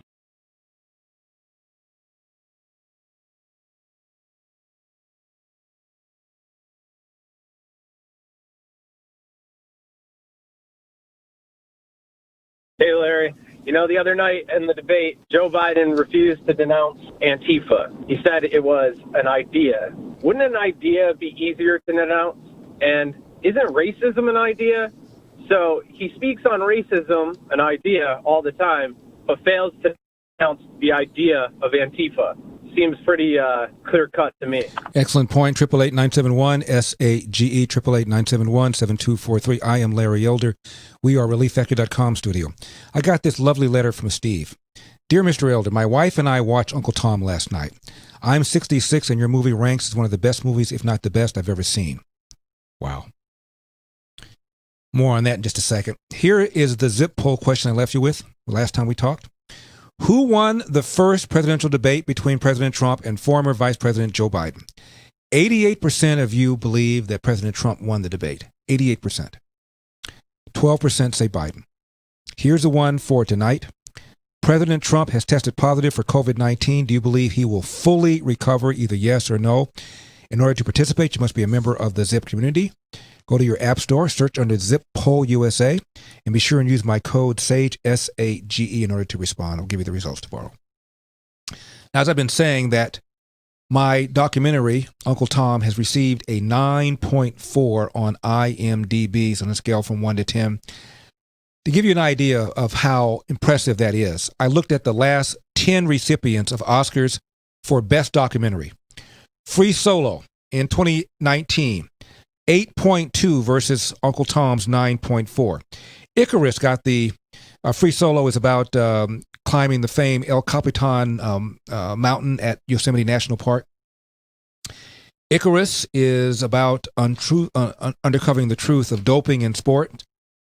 Speaker 8: Hey, Larry. You know, the other night in the debate, Joe Biden refused to denounce Antifa. He said it was an idea. Wouldn't an idea be easier to denounce? And isn't racism an idea? So he speaks on racism, an idea, all the time, but fails to denounce the idea of Antifa. Seems pretty clear-cut to me.
Speaker 3: Excellent point. 888-971-SAGE, 888-971-7243. I am Larry Elder. We are ReliefFactor.com studio. I got this lovely letter from Steve. Dear Mr. Elder, my wife and I watched Uncle Tom last night. I'm 66 and your movie ranks as one of the best movies, if not the best, I've ever seen. Wow. More on that in just a second. Here is the zip poll question I left you with last time we talked. Who won the first presidential debate between President Trump and former Vice President Joe Biden? 88% of you believe that President Trump won the debate. 88%. 12% say Biden. Here's the one for tonight. President Trump has tested positive for COVID-19. Do you believe he will fully recover, either yes or no? In order to participate, you must be a member of the ZIP community. Go to your app store, search under Zip Poll USA, and be sure and use my code SAGE, S-A-G-E, in order to respond. I'll give you the results tomorrow. Now, as I've been saying, that my documentary, Uncle Tom, has received a 9.4 on IMDb on a scale from 1 to 10. To give you an idea of how impressive that is, I looked at the last 10 recipients of Oscars for Best Documentary. Free Solo in 2019. 8.2 versus Uncle Tom's 9.4. Icarus got the Free Solo is about climbing the famed El Capitan mountain at Yosemite National Park. Icarus is about uncovering the truth of doping in sport.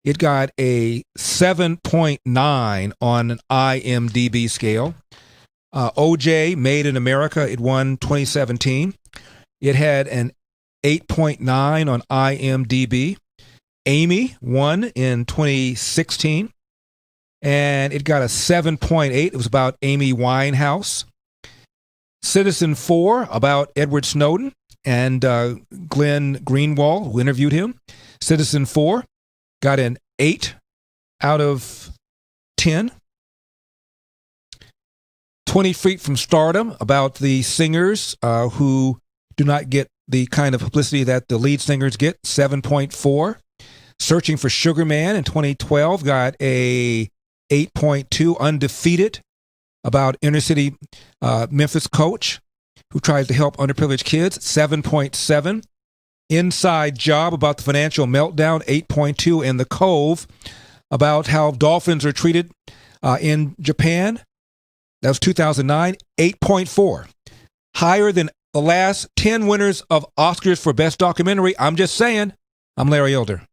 Speaker 3: It got a 7.9 on an IMDb scale. OJ, Made in America, it won 2017. It had an 8.9 on IMDb. Amy won in 2016, and it got a 7.8. It was about Amy Winehouse. Citizen 4, about Edward Snowden and Glenn Greenwald, who interviewed him. Citizen 4 got an 8 out of 10. 20 Feet from Stardom, about the singers who do not get the kind of publicity that the lead singers get, 7.4. Searching for Sugar Man in 2012 got a 8.2. Undefeated, about inner city Memphis coach who tries to help underprivileged kids, 7.7. Inside Job, about the financial meltdown, 8.2. And The Cove, about how dolphins are treated in Japan, that was 2009, 8.4. Higher than the last 10 winners of Oscars for Best Documentary. I'm just saying. I'm Larry Elder.